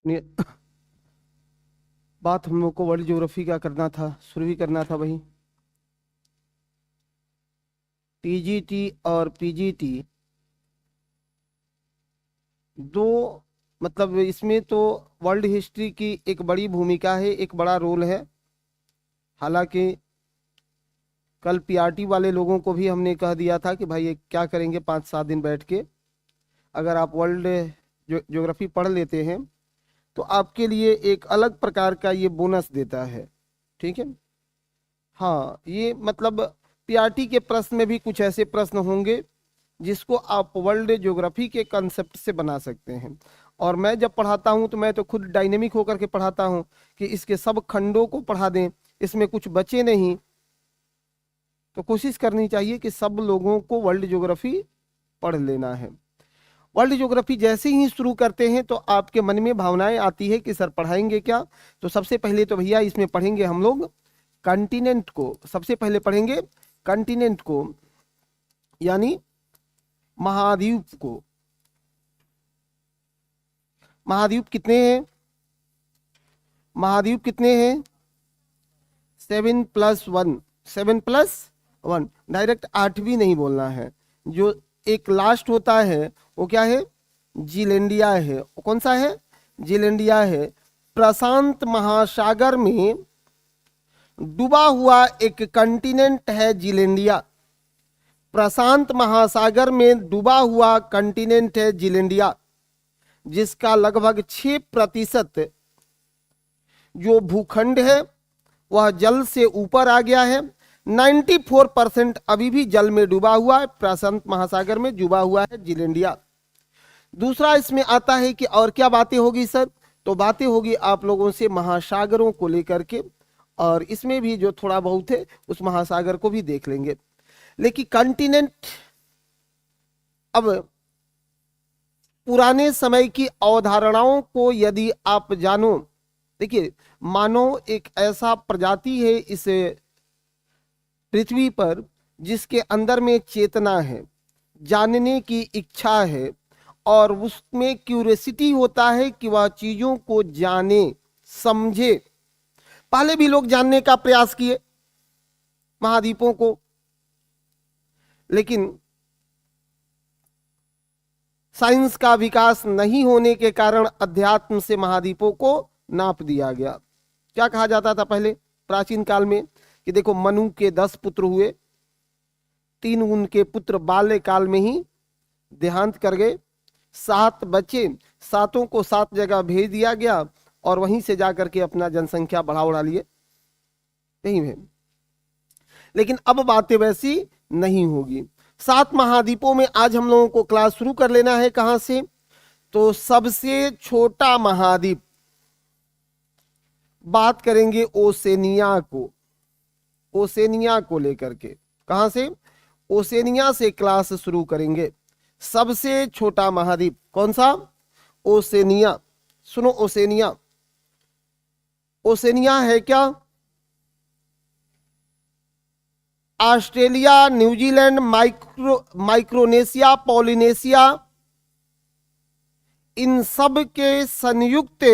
ने- बात हम लोग को वर्ल्ड ज्योग्राफी का करना था, शुरू ही करना था वही। टीजीटी और पीजीटी दो, मतलब इसमें तो वर्ल्ड हिस्ट्री की एक बड़ी भूमिका है, एक बड़ा रोल है। हालांकि कल पीआरटी वाले लोगों को भी हमने कह दिया था कि भाई ये क्या करेंगे 5-7 दिन बैठ के, अगर आप वर्ल्ड ज्योग्राफी पढ़ लेते हैं तो आपके लिए एक अलग प्रकार का ये बोनस देता है। ठीक है। हाँ, ये मतलब पीआरटी के प्रश्न में भी कुछ ऐसे प्रश्न होंगे जिसको आप वर्ल्ड ज्योग्राफी के कंसेप्ट से बना सकते हैं। और मैं जब पढ़ाता हूँ तो मैं तो खुद डायनेमिक होकर के पढ़ाता हूँ कि इसके सब खंडों को पढ़ा दें, इसमें कुछ बचे नहीं। तो कोशिश करनी चाहिए कि सब लोगों को वर्ल्ड ज्योग्राफी पढ़ लेना है। वर्ल्ड ज्योग्राफी जैसे ही शुरू करते हैं तो आपके मन में भावनाएं आती है कि सर पढ़ाएंगे क्या। तो सबसे पहले तो भैया इसमें पढ़ेंगे हम लोग कंटिनेंट को, सबसे पहले पढ़ेंगे कंटिनेंट को, यानी महाद्वीप को। महाद्वीप कितने हैं? महाद्वीप कितने हैं? 7+1, 7+1, डायरेक्ट 8 भी नहीं बोलना है। जो एक लास्ट होता है वो क्या है? जीलैंडिया है। वो कौन सा है? जीलैंडिया है। प्रशांत महासागर में डूबा हुआ एक कंटिनेंट है जीलैंडिया। प्रशांत महासागर में डूबा हुआ कंटिनेंट है जीलैंडिया, जिसका लगभग 6% जो भूखंड है वह जल से ऊपर आ गया है। 94% अभी भी जल में डूबा हुआ है, प्रशांत महासागर में डूबा हुआ है जीलैंडिया। दूसरा इसमें आता है कि और क्या बातें होगी सर? तो बातें होगी आप लोगों से महासागरों को लेकर के, और इसमें भी जो थोड़ा बहुत है उस महासागर को भी देख लेंगे। लेकिन कंटिनेंट, अब पुराने समय की अवधारणाओं को यदि आप जानो, देखिए मानव एक ऐसा प्रजाति है इस पृथ्वी पर जिसके अंदर में चेतना है, जानने की इच्छा है, और उसमें क्यूरियोसिटी होता है कि वह चीजों को जाने समझे। पहले भी लोग जानने का प्रयास किए महाद्वीपों को, लेकिन साइंस का विकास नहीं होने के कारण अध्यात्म से महाद्वीपों को नाप दिया गया। क्या कहा जाता था पहले प्राचीन काल में कि देखो मनु के 10 पुत्र हुए, 3 उनके पुत्र बाल्यकाल में ही देहांत कर गए, 7 बचे, 7 को 7 जगह भेज दिया गया और वहीं से जाकर के अपना जनसंख्या बढ़ा उड़ा लिए। नहीं है, लेकिन अब बातें वैसी नहीं होगी। 7 महाद्वीपों में आज हम लोगों को क्लास शुरू कर लेना है। कहां से? तो सबसे छोटा महाद्वीप बात करेंगे ओसेनिया को, ओसेनिया को लेकर के। कहां से? ओसेनिया से क्लास शुरू करेंगे। सबसे छोटा महाद्वीप कौन सा? ओसेनिया। सुनो, ओसेनिया, ओसेनिया है क्या? ऑस्ट्रेलिया, न्यूजीलैंड, माइक्रोनेशिया, पॉलिनेशिया, इन सब के संयुक्त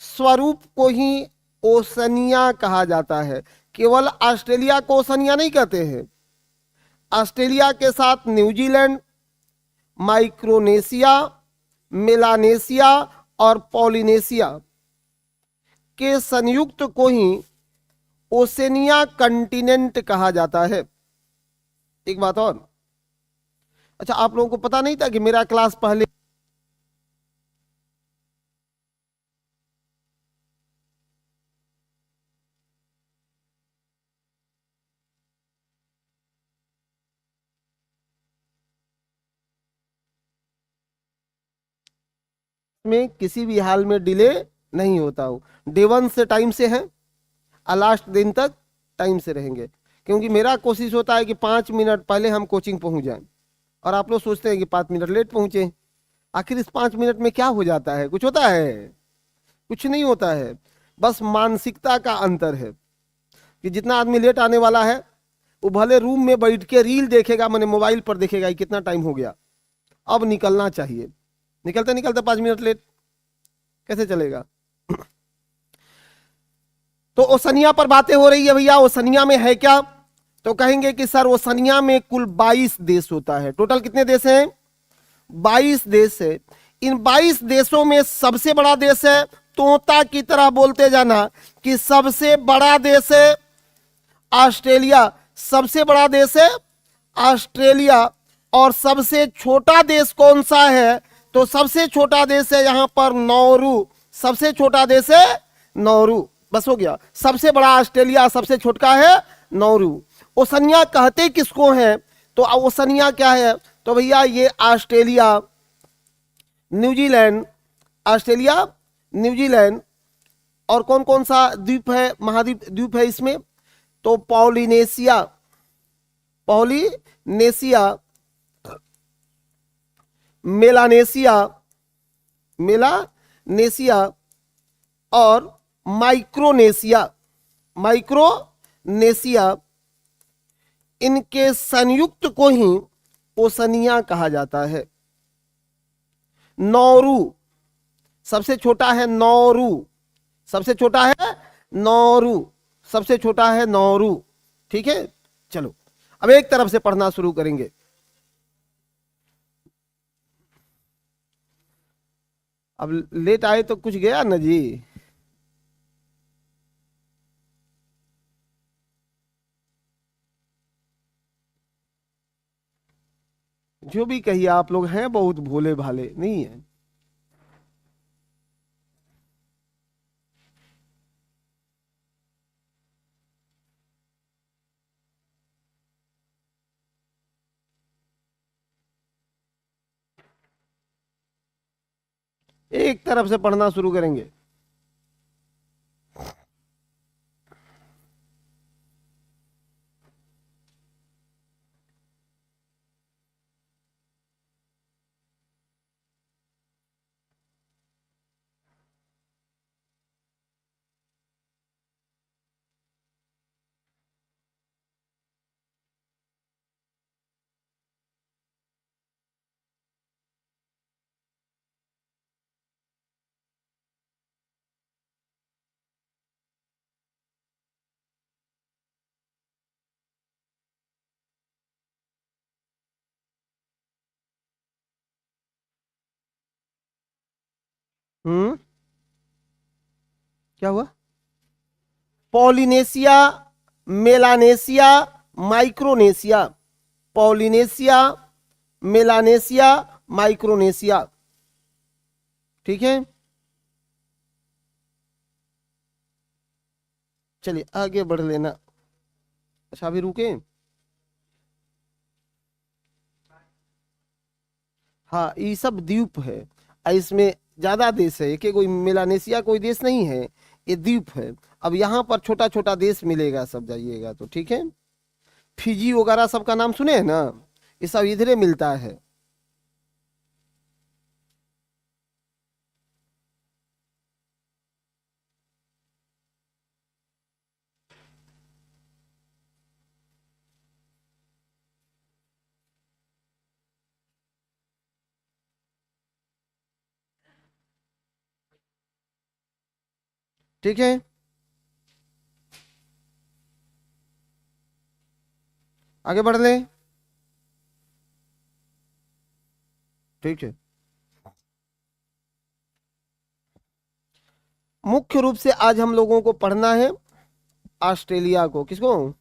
स्वरूप को ही ओसनिया कहा जाता है। केवल ऑस्ट्रेलिया को ओसनिया नहीं कहते हैं। ऑस्ट्रेलिया के साथ न्यूजीलैंड, माइक्रोनेशिया, मेलानेशिया और पॉलिनेशिया के संयुक्त को ही ओसेनिया कंटिनेंट कहा जाता है। एक बात और, अच्छा आप लोगों को पता नहीं था कि मेरा क्लास पहले में किसी भी हाल में डिले नहीं होता हो। डे 1 से टाइम से है और लास्ट दिन तक टाइम से रहेंगे, क्योंकि मेरा कोशिश होता है कि 5 मिनट पहले हम कोचिंग पहुंच जाएं, और आप लोग सोचते हैं कि 5 मिनट लेट पहुंचे। आखिर इस 5 मिनट में क्या हो जाता है? कुछ होता है? कुछ नहीं होता है, बस मानसिकता का अंतर है कि जितना आदमी लेट आने वाला है वो भले रूम में बैठ के रील देखेगा, मैंने मोबाइल पर देखेगा कि कितना टाइम हो गया, अब निकलना चाहिए, निकलते निकलते 5 मिनट लेट। कैसे चलेगा? तो ओसनिया पर बातें हो रही है भैया। ओसनिया में है क्या? तो कहेंगे कि सर ओसनिया में कुल 22 देश होता है। टोटल कितने देश हैं? 22 देश है। इन 22 देशों में सबसे बड़ा देश है, तोता की तरह बोलते जाना कि सबसे बड़ा देश है ऑस्ट्रेलिया। सबसे बड़ा देश है ऑस्ट्रेलिया। और सबसे छोटा देश कौन सा है? तो सबसे छोटा देश है यहां पर नौरू। सबसे छोटा देश है नौरू। बस हो गया। सबसे बड़ा ऑस्ट्रेलिया, सबसे छोटा है नौरू। ओसनिया कहते किसको हैं? तो ओसनिया क्या है? तो भैया ये ऑस्ट्रेलिया, न्यूजीलैंड, ऑस्ट्रेलिया, न्यूजीलैंड, और कौन कौन सा द्वीप है, महाद्वीप द्वीप है इसमें? तो पॉलिनेशिया, पॉलिनेशिया, मेलानेशिया, मेलानेशिया और माइक्रोनेशिया, माइक्रोनेशिया, इनके संयुक्त को ही ओसनिया कहा जाता है। नौरू सबसे छोटा है, नौरू सबसे छोटा है, नौरू सबसे छोटा है, नौरू। ठीक है, चलो अब एक तरफ से पढ़ना शुरू करेंगे। अब लेट आए तो कुछ गया ना जी। जो भी कहिए, आप लोग हैं बहुत भोले भाले, नहीं है? एक तरफ से पढ़ना शुरू करेंगे। क्या हुआ? Polynesia, Melanesia, Micronesia, Polynesia, Melanesia, Micronesia. ठीक है, चलिए आगे बढ़ लेना। अच्छा अभी रुके। हाँ, ये सब द्वीप है। इसमें ज्यादा देश है, एक कोई मेलानेशिया कोई देश नहीं है, ये द्वीप है। अब यहाँ पर छोटा छोटा देश मिलेगा, सब जाइएगा तो ठीक है। फिजी वगैरह सबका नाम सुने हैं ना, ये सब इधरे मिलता है। ठीक है, आगे बढ़ लें। ठीक है, मुख्य रूप से आज हम लोगों को पढ़ना है ऑस्ट्रेलिया को। किसको?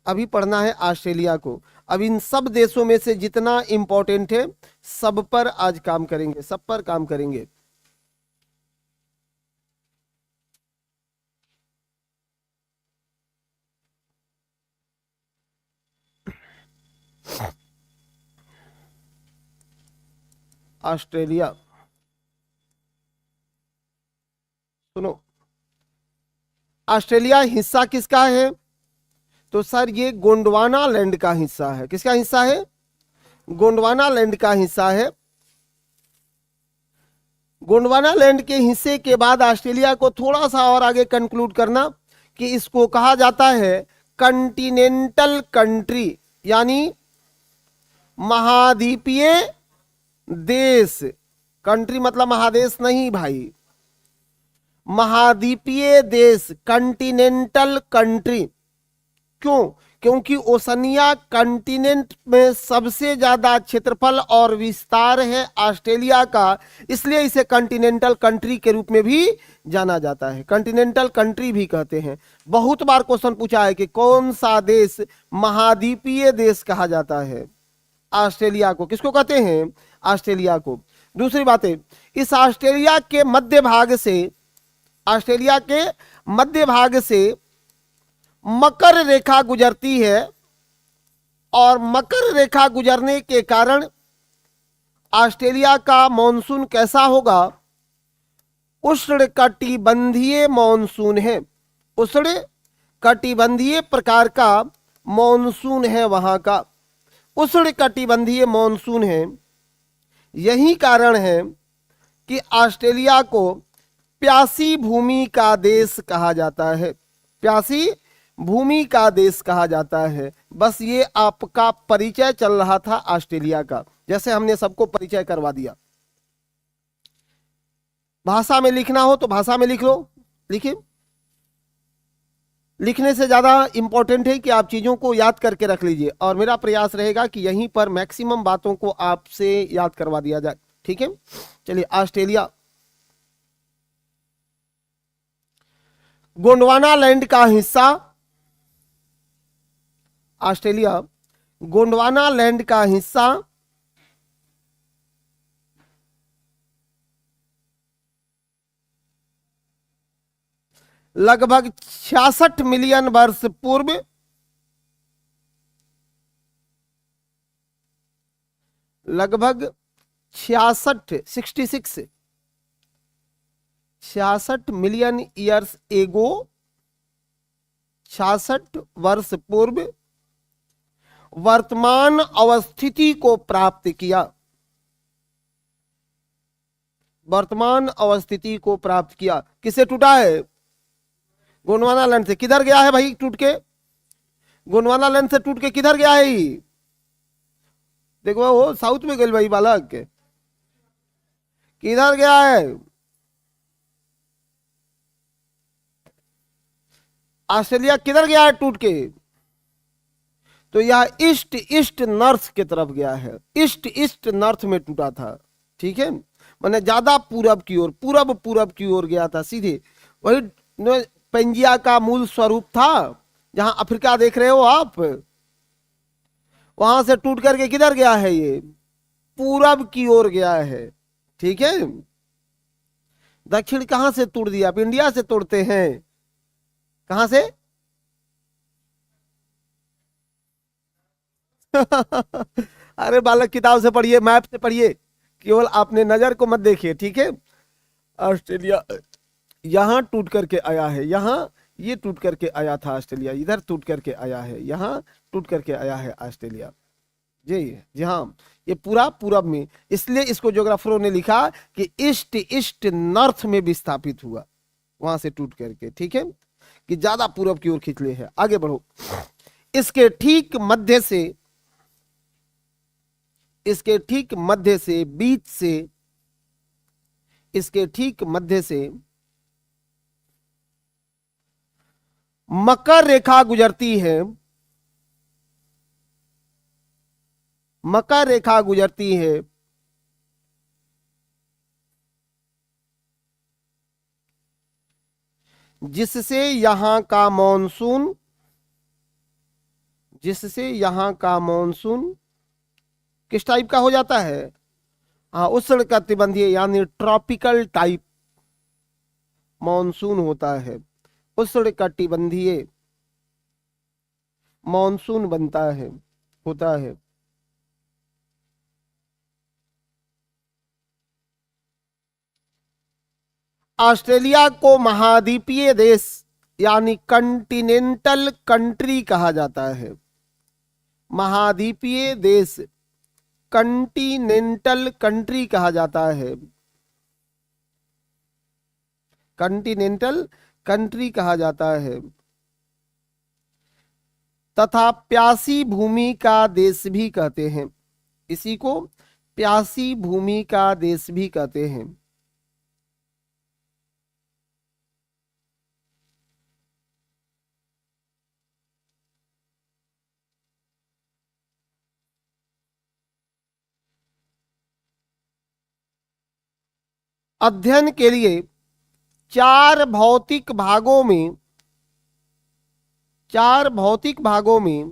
अभी पढ़ना है ऑस्ट्रेलिया को। अब इन सब देशों में से जितना इंपॉर्टेंट है सब पर आज काम करेंगे, सब पर काम करेंगे। ऑस्ट्रेलिया, सुनो, ऑस्ट्रेलिया हिस्सा किसका है? तो सर ये गोंडवाना लैंड का हिस्सा है। किसका हिस्सा है? गोंडवाना लैंड का हिस्सा है। गोंडवाना लैंड के हिस्से के बाद ऑस्ट्रेलिया को थोड़ा सा और आगे कंक्लूड करना कि इसको कहा जाता है कंटिनेंटल कंट्री, यानी महाद्वीपीय देश। कंट्री मतलब महादेश नहीं भाई, महाद्वीपीय देश, कंटिनेंटल कंट्री। क्यों? क्योंकि ओशनिया कंटिनेंट में सबसे ज्यादा क्षेत्रफल और विस्तार है ऑस्ट्रेलिया का, इसलिए इसे कंटिनेंटल कंट्री के रूप में भी जाना जाता है, कंटिनेंटल कंट्री भी कहते हैं। बहुत बार क्वेश्चन पूछा है कि कौन सा देश महाद्वीपीय देश कहा जाता है? ऑस्ट्रेलिया को। किसको कहते हैं? ऑस्ट्रेलिया को। दूसरी बात है, इस ऑस्ट्रेलिया के मध्य भाग से, ऑस्ट्रेलिया के मध्य भाग से मकर रेखा गुजरती है, और मकर रेखा गुजरने के कारण ऑस्ट्रेलिया का मॉनसून कैसा होगा? उष्णकटिबंधीय मॉनसून है, उष्णकटिबंधीय प्रकार का मॉनसून है वहां का, उष्णकटिबंधीय मॉनसून है। यही कारण है कि ऑस्ट्रेलिया को प्यासी भूमि का देश कहा जाता है, प्यासी भूमि का देश कहा जाता है। बस ये आपका परिचय चल रहा था ऑस्ट्रेलिया का, जैसे हमने सबको परिचय करवा दिया। भाषा में लिखना हो तो भाषा में लिख लो, लिखिए। लिखने से ज्यादा इंपॉर्टेंट है कि आप चीजों को याद करके रख लीजिए, और मेरा प्रयास रहेगा कि यहीं पर मैक्सिमम बातों को आपसे याद करवा दिया जाए। ठीक है, चलिए। ऑस्ट्रेलिया गोंडवाना लैंड का हिस्सा, ऑस्ट्रेलिया गोंडवाना लैंड का हिस्सा लगभग 66 मिलियन वर्ष पूर्व लगभग 66 मिलियन ईयर्स एगो, 66 वर्ष पूर्व वर्तमान अवस्थिति को प्राप्त किया, वर्तमान अवस्थिति को प्राप्त किया। किससे टूटा है? गोंडवाना लैंड से। किधर गया है भाई टूट के? गोंडवाना लैंड से टूट के किधर गया है? देखो वो साउथ में गए भाई बालक, किधर गया है? ऑस्ट्रेलिया किधर गया है टूट के? तो यह ईस्ट ईस्ट नॉर्थ की तरफ गया है, ईस्ट ईस्ट नॉर्थ में टूटा था। ठीक है, मैंने ज्यादा पूरब की ओर, पूरब पूरब की ओर गया था सीधे। वही पेंजिया का मूल स्वरूप था, जहां अफ्रीका देख रहे हो आप, वहां से टूट करके किधर गया है? ये पूरब की ओर गया है। ठीक है, दक्षिण कहां से तोड़ दिया? आप इंडिया से तोड़ते हैं। कहां से? अरे बालक, किताब से पढ़िए, मैप से पढ़िए, केवल आपने नजर को मत देखिए। ठीक है, ऑस्ट्रेलिया यहां टूट करके आया है, यहां ये टूट करके आया था ऑस्ट्रेलिया, इधर टूट करके आया है, यहां टूट करके आया है ऑस्ट्रेलिया। जी जी हाँ, ये पूरा पूरब में, इसलिए इसको ज्योग्राफरों ने लिखा कि ईस्ट ईस्ट नॉर्थ में विस्थापित हुआ, वहां से टूट करके। ठीक है, कि ज्यादा पूरब की ओर खींच ले है। आगे बढ़ो। इसके ठीक मध्य से, इसके ठीक मध्य से, बीच से, इसके ठीक मध्य से मकर रेखा गुजरती है, मकर रेखा गुजरती है, जिससे यहां का मॉनसून, जिससे यहां का मॉनसून किस टाइप का हो जाता है? हाँ, उष्णकटिबंधीय यानी ट्रॉपिकल टाइप मॉनसून होता है, उष्णकटिबंधीय मॉनसून बनता है, होता है। ऑस्ट्रेलिया को महाद्वीपीय देश यानी कंटिनेंटल कंट्री कहा जाता है, महाद्वीपीय देश कंटिनेंटल कंट्री कहा जाता है, कंटिनेंटल कंट्री कहा जाता है। तथा प्यासी भूमि का देश भी कहते हैं, इसी को प्यासी भूमि का देश भी कहते हैं। अध्ययन के लिए चार भौतिक भागों में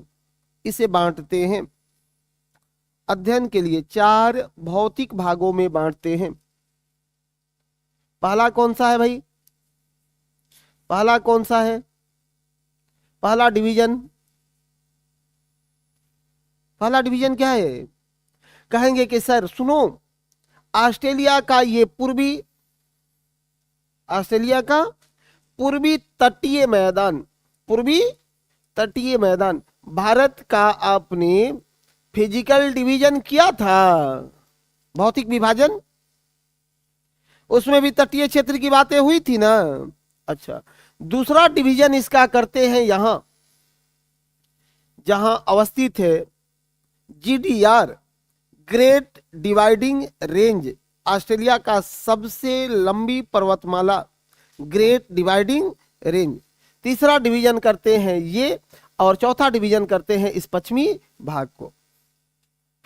इसे बांटते हैं। अध्ययन के लिए चार भौतिक भागों में बांटते हैं। पहला कौन सा है भाई? पहला कौन सा है? पहला डिवीजन क्या है? कहेंगे कि सर सुनो, ऑस्ट्रेलिया का पूर्वी तटीय मैदान भारत का आपने फिजिकल डिवीजन किया था, भौतिक विभाजन, उसमें भी तटीय क्षेत्र की बातें हुई थी ना। अच्छा, दूसरा डिवीजन इसका करते हैं यहां जहां अवस्थित है GDR, great dividing range, Australia का सबसे लंबी पर्वतमाला, ग्रेट डिवाइडिंग रेंज। तीसरा डिवीजन करते हैं ये, और चौथा डिवीजन करते हैं इस पश्चिमी भाग को।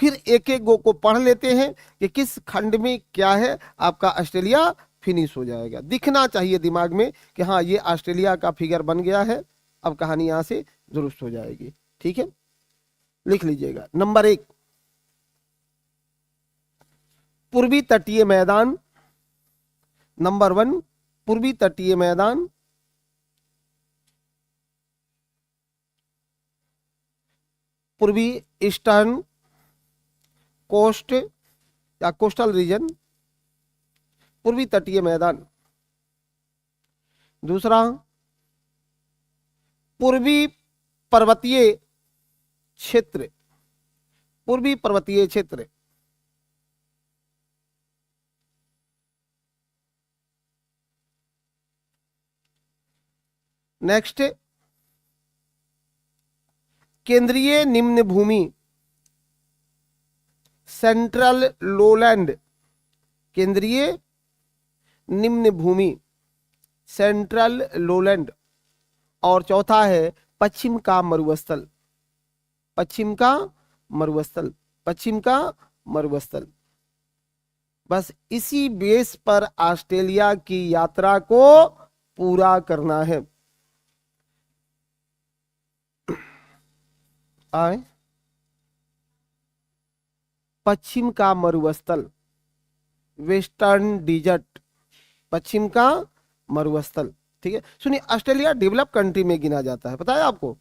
फिर एक एक गो को पढ़ लेते हैं कि किस खंड में क्या है, आपका ऑस्ट्रेलिया फिनिश हो जाएगा। दिखना चाहिए दिमाग में कि हाँ ये ऑस्ट्रेलिया का फिगर बन गया है। अब कहानी यहां से दुरुस्त हो जाएगी। ठीक है, लिख लीजिएगा। नंबर 1, पूर्वी तटीय मैदान। नंबर 1, पूर्वी तटीय मैदान। पूर्वी ईस्टर्न कोस्ट या कोस्टल रीजन, पूर्वी तटीय मैदान। दूसरा, पूर्वी पर्वतीय क्षेत्र, पूर्वी पर्वतीय क्षेत्र। नेक्स्ट, केंद्रीय निम्न भूमि, सेंट्रल लोलैंड, केंद्रीय निम्न भूमि, सेंट्रल लोलैंड। और चौथा है पश्चिम का मरुस्थल, पश्चिम का मरुस्थल, पश्चिम का मरुस्थल। बस इसी बेस पर ऑस्ट्रेलिया की यात्रा को पूरा करना है। आए, पश्चिम का मरुस्थल, वेस्टर्न डिजर्ट, पश्चिम का मरुस्थल। ठीक है, सुनिए, ऑस्ट्रेलिया डेवलप कंट्री में गिना जाता है, पता है आपको?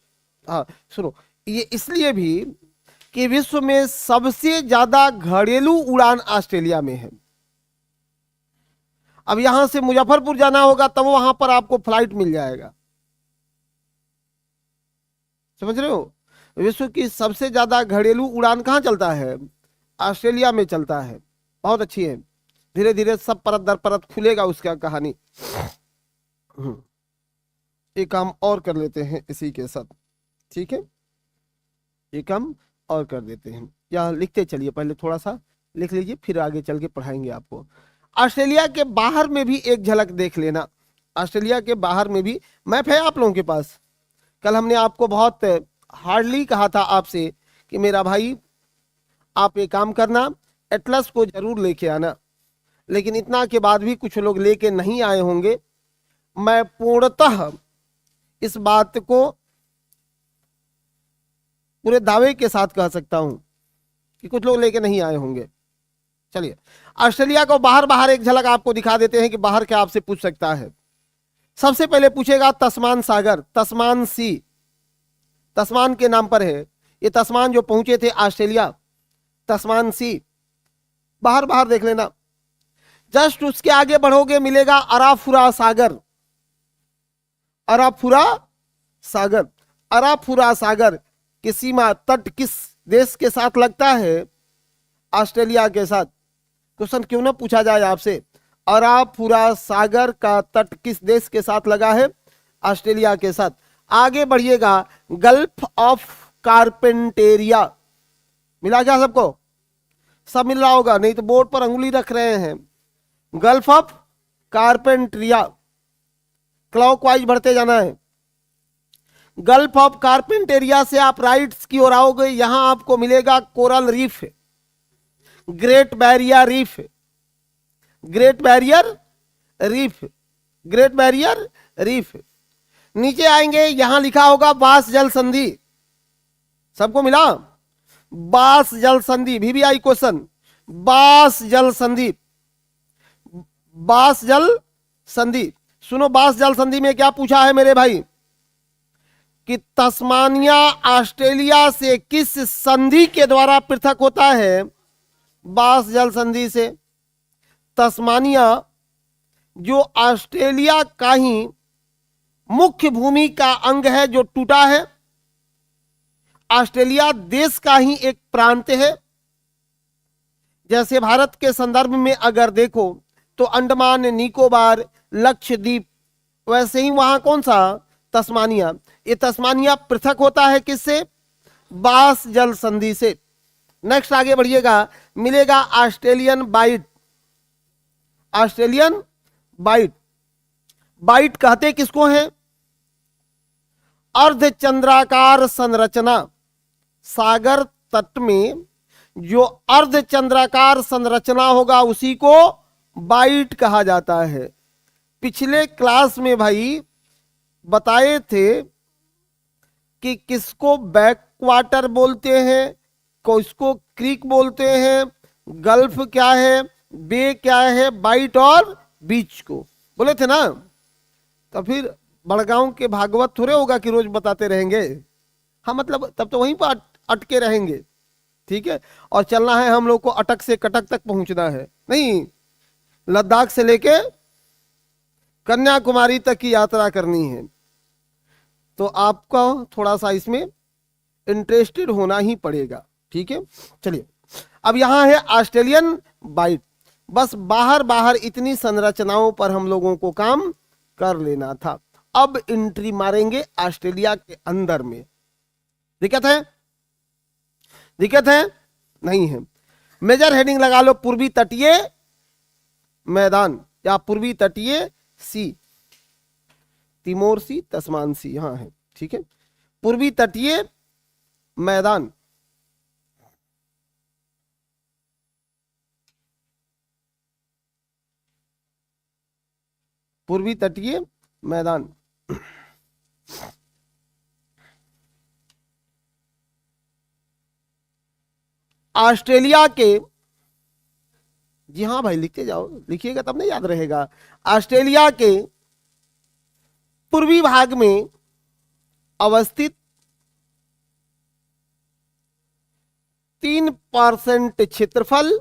हाँ सुनो, ये इसलिए भी कि विश्व में सबसे ज्यादा घरेलू उड़ान ऑस्ट्रेलिया में है। अब यहां से मुजफ्फरपुर जाना होगा तब वहां पर आपको फ्लाइट मिल जाएगा। समझ रहे हो? विश्व की सबसे ज्यादा घरेलू उड़ान कहां चलता है? ऑस्ट्रेलिया में चलता है। बहुत अच्छी है, धीरे धीरे सब परत दर परत खुलेगा उसका कहानी। एक काम और कर लेते हैं इसी के साथ। ठीक है, एक काम और कर देते हैं, यहाँ लिखते चलिए, पहले थोड़ा सा लिख लीजिए, फिर आगे चल के पढ़ाएंगे आपको। ऑस्ट्रेलिया के बाहर में भी एक झलक देख लेना। ऑस्ट्रेलिया के बाहर में भी मैप है आप लोगों के पास? कल हमने आपको बहुत हार्डली कहा था आपसे कि मेरा भाई आप एक काम करना, एटलस को जरूर लेके आना, लेकिन इतना के बाद भी कुछ लोग लेके नहीं आए होंगे। मैं पूर्णतः इस बात को पूरे दावे के साथ कह सकता हूं कि कुछ लोग लेके नहीं आए होंगे। चलिए, ऑस्ट्रेलिया को बाहर बाहर एक झलक आपको दिखा देते हैं कि बाहर क्या आपसे पूछ सकता है। सबसे पहले पूछेगा तस्मान सागर, तस्मान सी, तस्मान के नाम पर है ये। तस्मान जो पहुंचे थे ऑस्ट्रेलिया, तस्मान सी, बाहर बाहर देख लेना। जस्ट उसके आगे बढ़ोगे मिलेगा अराफुरा सागर, अराफुरा सागर। अराफुरा सागर की सीमा तट किस देश के साथ लगता है? ऑस्ट्रेलिया के साथ। क्वेश्चन क्यों ना पूछा जाए आपसे, अराफुरा सागर का तट किस देश के साथ लगा है? ऑस्ट्रेलिया के साथ। आगे बढ़िएगा, गल्फ ऑफ कारपेंटेरिया, मिला क्या सबको? सब मिल रहा होगा, नहीं तो बोर्ड पर अंगुली रख रहे हैं। गल्फ ऑफ कारपेंटेरिया, क्लॉकवाइज बढ़ते जाना है। गल्फ ऑफ कारपेंटेरिया से आप राइट की ओर आओगे, यहां आपको मिलेगा coral reef, great barrier reef, great barrier reef, great barrier reef. नीचे आएंगे, यहां लिखा होगा बास जल संधि, सबको मिला? बास जल संधि, VVI क्वेश्चन, बास जल संधि, बास जल संधि। सुनो, बास जल संधि में क्या पूछा है मेरे भाई, कि तस्मानिया ऑस्ट्रेलिया से किस संधि के द्वारा पृथक होता है? बास जल संधि से। तस्मानिया जो ऑस्ट्रेलिया का ही मुख्य भूमि का अंग है जो टूटा है। ऑस्ट्रेलिया देश का ही एक प्रांत है। जैसे भारत के संदर्भ में अगर देखो तो अंडमान निकोबार लक्षद्वीप, वैसे ही वहां कौन सा? तस्मानिया। ये तस्मानिया पृथक होता है किससे? बास जल संधि से। नेक्स्ट आगे बढ़िएगा, मिलेगा Australian bight. Australian bight, bight कहते किसको है? अर्धचंद्राकार संरचना। सागर तट में जो अर्धचंद्राकार संरचना होगा उसी को बाइट कहा जाता है। पिछले क्लास में भाई बताए थे कि किसको बैक वाटर बोलते हैं, किसको क्रीक बोलते हैं, गल्फ क्या है, बे क्या है, बाइट और बीच को बोले थे ना। तो फिर बड़गांव के भागवत थोड़े होगा कि रोज बताते रहेंगे। हाँ, मतलब तब तो वहीं पर अटके रहेंगे, ठीक है। और चलना है हम लोग को, अटक से कटक तक पहुंचना है, नहीं लद्दाख से लेके कन्याकुमारी तक की यात्रा करनी है। तो आपका थोड़ा सा इसमें इंटरेस्टेड होना ही पड़ेगा, ठीक है। चलिए, अब यहां है ऑस्ट्रेलियन बाइट। बस बाहर बाहर इतनी संरचनाओं पर हम लोगों को काम कर लेना था। अब एंट्री मारेंगे ऑस्ट्रेलिया के अंदर में। दिक्कत है? दिक्कत है? नहीं है। मेजर हेडिंग लगा लो, पूर्वी तटीय मैदान या पूर्वी तटीय सी, तिमोर सी, तस्मान सी यहां है, ठीक है। पूर्वी तटीय मैदान, पूर्वी तटीय मैदान। ऑस्ट्रेलिया के, जी हाँ भाई लिखते जाओ, लिखिएगा तब नहीं याद रहेगा। ऑस्ट्रेलिया के पूर्वी भाग में अवस्थित 3% क्षेत्रफल,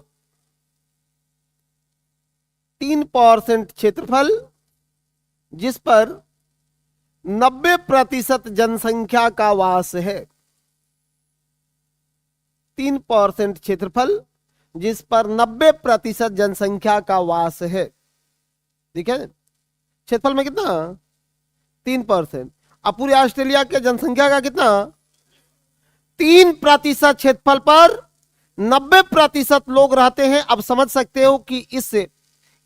3% क्षेत्रफल जिस पर 90% जनसंख्या का वास है। 3% क्षेत्रफल जिस पर 90% जनसंख्या का वास है। ठीक है, क्षेत्रफल में कितना? 3%। अब पूरे ऑस्ट्रेलिया के जनसंख्या का कितना? 3% क्षेत्रफल पर 90% लोग रहते हैं। अब समझ सकते हो कि इस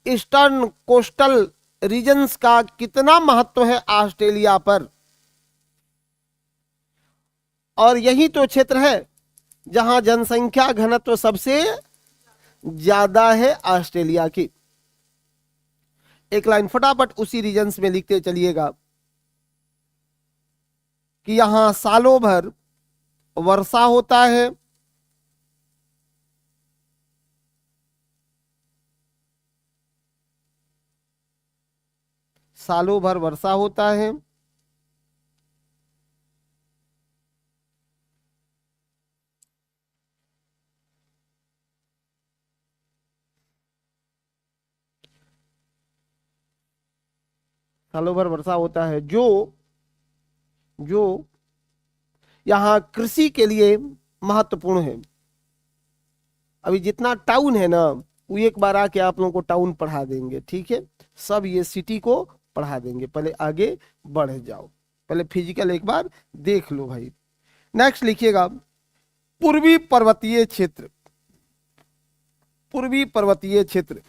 ईस्टर्न कोस्टल रीजन्स का कितना महत्व है ऑस्ट्रेलिया पर। और यही तो क्षेत्र है जहां जनसंख्या घनत्व सबसे ज्यादा है ऑस्ट्रेलिया की। एक लाइन फटाफट उसी रीजन्स में लिखते चलिएगा कि यहां सालों भर वर्षा होता है, सालों भर वर्षा होता है। सालों भर वर्षा होता है जो यहां कृषि के लिए महत्वपूर्ण है। अभी जितना टाउन है ना, वो एक बार आके आप लोगों को टाउन पढ़ा देंगे, ठीक है। सब ये सिटी को पढ़ा देंगे, पहले आगे बढ़ जाओ, पहले फिजिकल एक बार देख लो भाई। नेक्स्ट लिखिएगा पूर्वी पर्वतीय क्षेत्र, पूर्वी पर्वतीय क्षेत्र,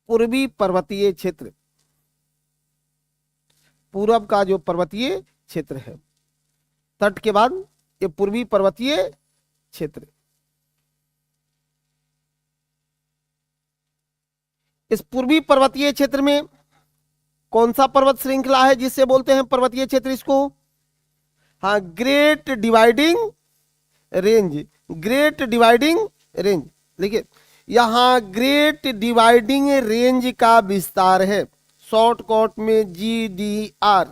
पूर्वी पर्वतीय क्षेत्र, पूरब का जो पर्वतीय क्षेत्र है, तट के बाद ये पूर्वी पर्वतीय क्षेत्र। इस पूर्वी पर्वतीय क्षेत्र में कौन सा पर्वत श्रृंखला है जिससे बोलते हैं पर्वतीय क्षेत्र इसको? हाँ, great dividing range. Great dividing range देखिए, यहां ग्रेट डिवाइडिंग रेंज का विस्तार है, शॉर्टकट में GDR,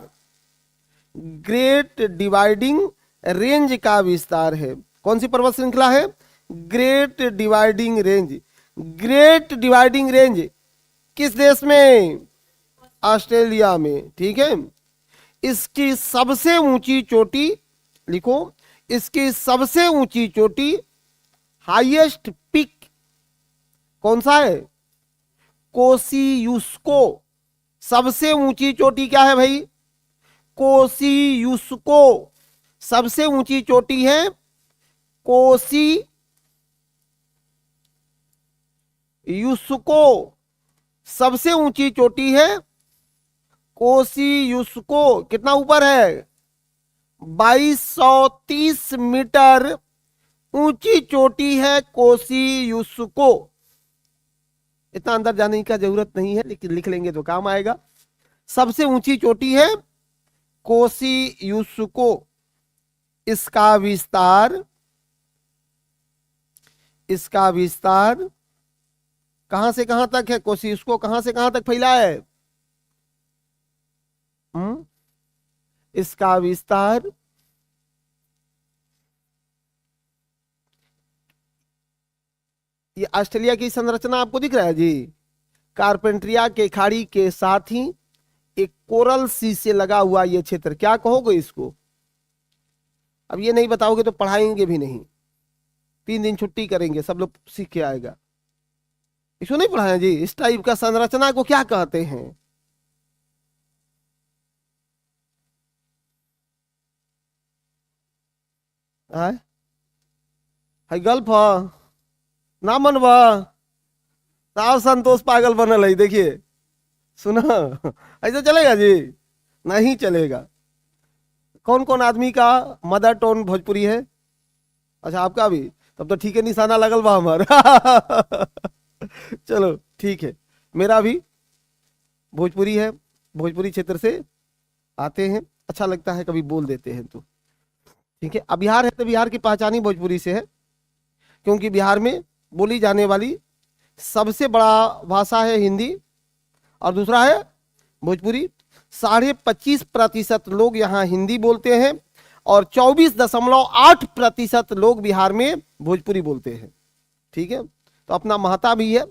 ग्रेट डिवाइडिंग रेंज का विस्तार है। कौन सी पर्वत श्रृंखला है? Great dividing range. Great dividing range किस देश में? ऑस्ट्रेलिया में। ठीक है, इसकी सबसे ऊंची चोटी लिखो, इसकी सबसे ऊंची चोटी, हाईएस्ट पिक कौन सा है? कोसियुस्को। सबसे ऊंची चोटी क्या है भाई? कोसियुस्को। सबसे ऊंची चोटी है कोसियुस्को। सबसे ऊंची चोटी है कोसियुस्को। कितना ऊपर है? 2230 मीटर ऊंची चोटी है कोसियुस्को। इतना अंदर जाने का जरूरत नहीं है, लेकिन लिख लेंगे तो काम आएगा। सबसे ऊंची चोटी है कोसियुस्को। इसका विस्तार कहां से कहां तक है? कोसियुस्को कहां से कहां तक फैला है? इसका विस्तार ये ऑस्ट्रेलिया की संरचना आपको दिख रहा है जी। कारपेंट्रिया के खाड़ी के साथ ही एक कोरल सी से लगा हुआ ये क्षेत्र, क्या कहोगे इसको? अब ये नहीं बताओगे तो पढ़ाएंगे भी नहीं, 3 दिन छुट्टी करेंगे, सब लोग सीख के आएगा। इसको नहीं पढ़ाया जी। इस टाइप का संरचना को क्या कहते हैं? है गल्फ ना मनवा, साफ संतोष पागल बनल है। देखिए सुना, ऐसा चलेगा जी? नहीं चलेगा। कौन कौन आदमी का मदर टोन भोजपुरी है? अच्छा आपका भी, तब तो ठीक है, निशाना लगल बा हमारा। चलो ठीक है, मेरा भी भोजपुरी है, भोजपुरी क्षेत्र से आते हैं, अच्छा लगता है कभी बोल देते हैं तो। ठीक है, अब बिहार है तो बिहार की पहचान ही भोजपुरी से है, क्योंकि बिहार में बोली जाने वाली सबसे बड़ा भाषा है हिंदी और दूसरा है भोजपुरी। 25.5% लोग यहाँ हिंदी बोलते हैं और 24.8% लोग बिहार में भोजपुरी बोलते हैं। ठीक है, तो अपना महत्ता भी है,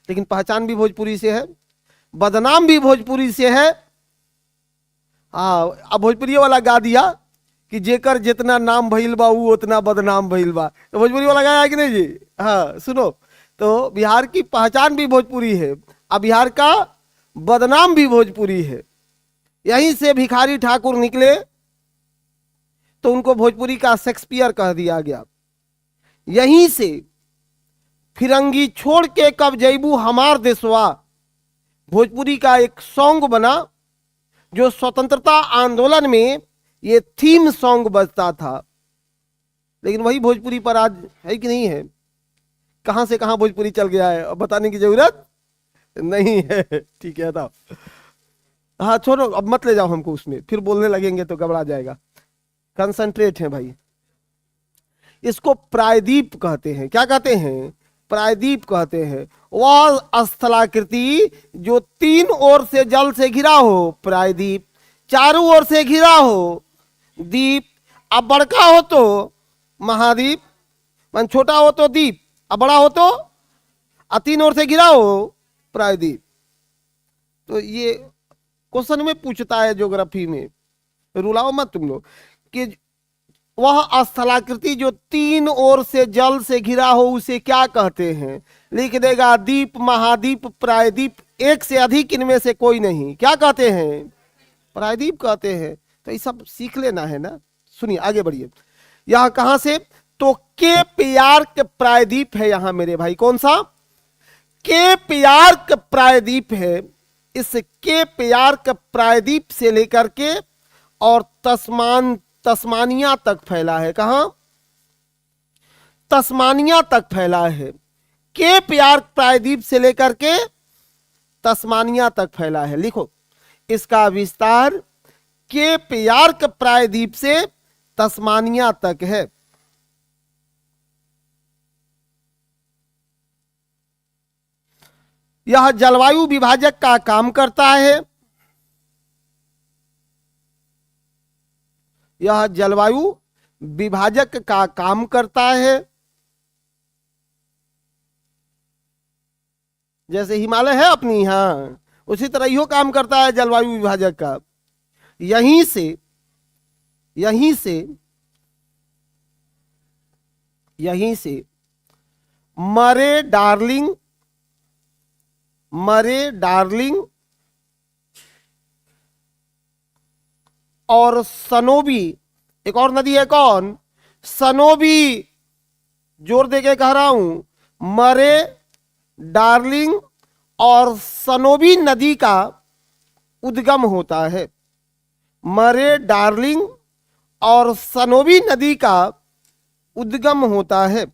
लेकिन पहचान भी भोजपुरी से है, बदनाम भी भोजपुरी से है। हाँ, अब भोजपुरी वाला गा दिया कि जेकर जितना नाम भइल बा वो उतना बदनाम भइल बा, तो भोजपुरी वाला गाया कि नहीं जी? हाँ सुनो, तो बिहार की पहचान भी भोजपुरी है, अब बिहार का बदनाम भी भोजपुरी है। यहीं से भिखारी ठाकुर निकले तो उनको भोजपुरी का शेक्सपियर कह दिया गया। यहीं से फिरंगी छोड़ के कब जैबू हमार देशवा, भोजपुरी का एक सॉन्ग बना, जो स्वतंत्रता आंदोलन में ये थीम सॉन्ग बजता था। लेकिन वही भोजपुरी पर आज है कि नहीं है? कहां से कहां भोजपुरी चल गया है, अब बताने की जरूरत नहीं है। ठीक है था, हाँ छोड़ो, अब मत ले जाओ हमको उसमें, फिर बोलने लगेंगे तो घबरा जाएगा। कंसंट्रेट है भाई। इसको प्रायद्वीप कहते हैं। क्या कहते हैं? प्रायद्वीप कहते हैं। वह स्थलाकृति जो 3 ओर से जल से घिरा हो, प्रायद्वीप, चारों ओर से घिरा हो द्वीप, अब बड़का हो तो महाद्वीप, मन छोटा हो तो द्वीप, अब बड़ा हो तो 3 ओर से घिरा हो प्रायद्वीप। तो ये क्वेश्चन में पूछता है ज्योग्राफी में, रुलाओ मत तुम लोग, कि वह स्थलाकृति जो 3 ओर से जल से घिरा हो उसे क्या कहते हैं? लिख देगा द्वीप, महाद्वीप, प्रायद्वीप, एक से अधिक इनमें से कोई नहीं। क्या कहते हैं? प्रायद्वीप कहते हैं। तो ये सब सीख लेना है ना। सुनिए आगे बढ़िए। यह कहां से? तो केप यार्क प्रायद्वीप है यहाँ मेरे भाई। कौन सा? केप यार्क प्रायद्वीप है। इस केप यार्क प्रायद्वीप से लेकर के और तस्मानिया तक फैला है। कहां? तस्मानिया तक फैला है। केप यार्क प्रायद्वीप से लेकर के तस्मानिया तक फैला है। लिखो, इसका विस्तार केप यार्क प्रायद्वीप से तस्मानिया तक है। यह जलवायु विभाजक का काम करता है। यह जलवायु विभाजक का काम करता है। जैसे हिमालय है अपनी यहां, उसी तरह यो काम करता है जलवायु विभाजक का। यहीं से यहीं से यहीं से मरे डार्लिंग और सनोबी, एक और नदी है कौन, सनोबी, जोर देके कह रहा हूं, मरे डार्लिंग और सनोबी नदी का उद्गम होता है। मरे डार्लिंग और सनोबी नदी का उद्गम होता है,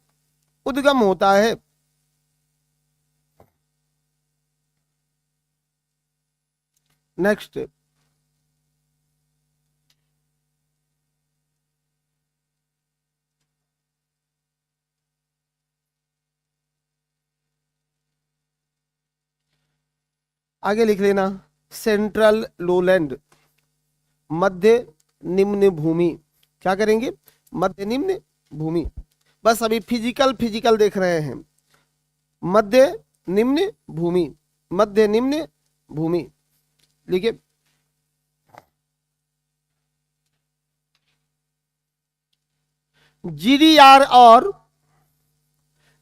उद्गम होता है। नेक्स्ट, आगे लिख लेना, सेंट्रल लोलैंड, मध्य निम्न भूमि। क्या करेंगे, मध्य निम्न भूमि। बस अभी फिजिकल देख रहे हैं। मध्य निम्न भूमि, मध्य निम्न भूमि। लिखिए, जीडीआर और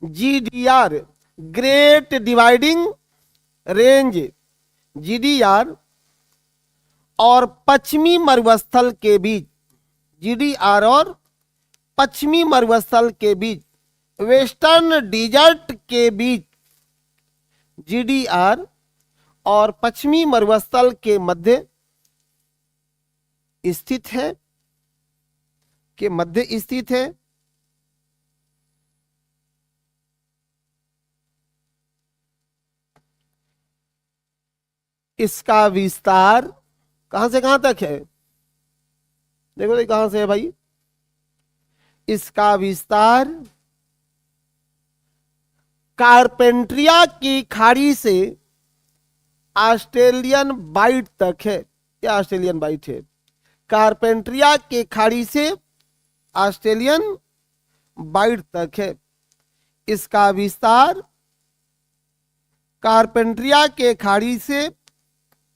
GDR, great dividing range, GDR और पश्चिमी मरुस्थल के बीच, जीडीआर और पश्चिमी मरुस्थल के बीच, वेस्टर्न डिजर्ट के बीच, जीडीआर और पश्चिमी मरुस्थल के मध्य स्थित है, के मध्य स्थित है। इसका विस्तार कहां से कहां तक है, देखो ये कहां से है भाई, इसका विस्तार कारपेंट्रिया की खाड़ी से ऑस्ट्रेलियन बाइट तक है। या ऑस्ट्रेलियन बाइट है, कारपेंट्रिया के खाड़ी से ऑस्ट्रेलियन बाइट तक है। इसका विस्तार कारपेंट्रिया के खाड़ी से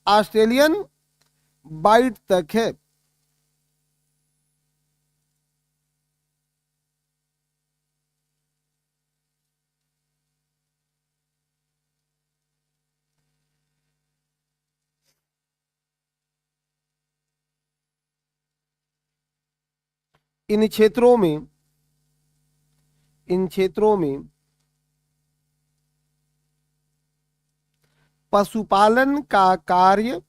ऑस्ट्रेलियन बाइट तक है। इन क्षेत्रों में पशुपालन का कार्य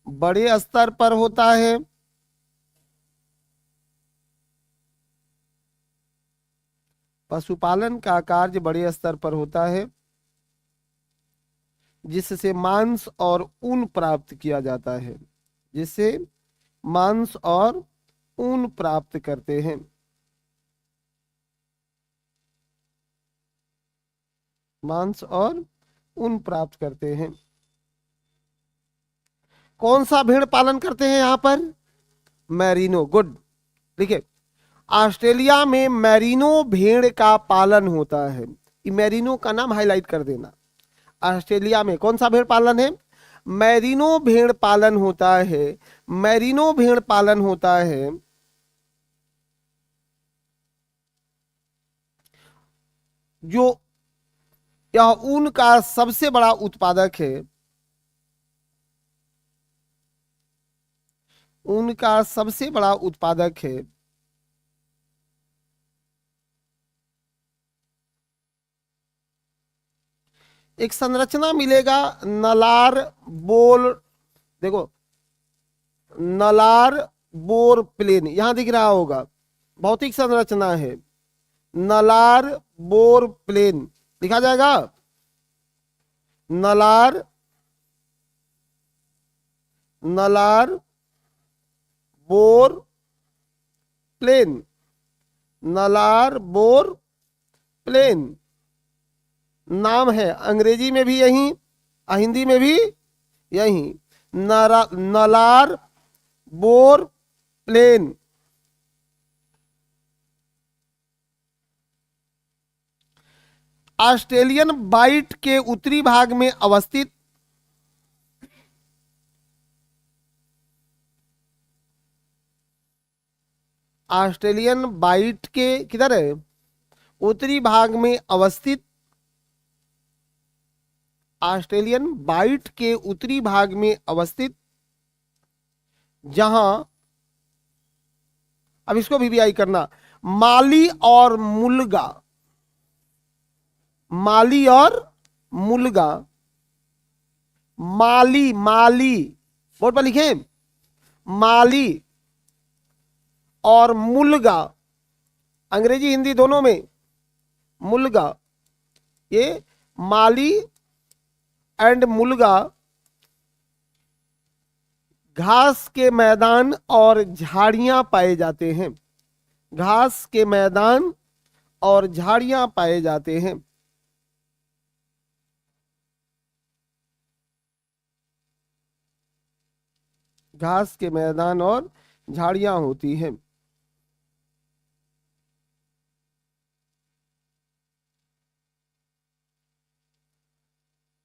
बड़े स्तर पर होता है। पशुपालन का कार्य बड़े स्तर पर होता है, जिससे मांस और ऊन प्राप्त किया जाता है, जिससे मांस और ऊन प्राप्त करते हैं। मांस और ऊन प्राप्त करते हैं। कौन सा भेड़ पालन करते हैं यहां पर, मैरिनो, गुड। देखिए, ऑस्ट्रेलिया में मैरिनो भेड़ का पालन होता है। मैरिनो का नाम हाईलाइट कर देना। ऑस्ट्रेलिया में कौन सा भेड़ पालन है, मैरिनो भेड़ पालन होता है। मैरिनो भेड़ पालन होता है जो यह ऊन का सबसे बड़ा उत्पादक है। ऊन का सबसे बड़ा उत्पादक है। एक संरचना मिलेगा नलार बोल, देखो नलार बोर प्लेन यहां दिख रहा होगा, भौतिक संरचना है नलार बोर प्लेन, लिखा जाएगा नलार, नलार बोर प्लेन, नलार बोर प्लेन नाम है। अंग्रेजी में भी यही, हिंदी में भी यही, नलार बोर प्लेन। ऑस्ट्रेलियन बाइट के उत्तरी भाग में अवस्थित, ऑस्ट्रेलियन बाइट के किधर है, उत्तरी भाग में अवस्थित, ऑस्ट्रेलियन बाइट के उत्तरी भाग में अवस्थित, जहां, अब इसको वीवीआई करना, माली और मुल्गा, माली और मुल्गा, माली, माली बोर्ड पर लिखे, माली और मुल्गा, अंग्रेजी हिंदी दोनों में मुल्गा, ये माली एंड मुल्गा घास के मैदान और झाड़ियां पाए जाते हैं, घास के मैदान और झाड़ियां पाए जाते हैं। घास के मैदान और झाड़ियां होती हैं।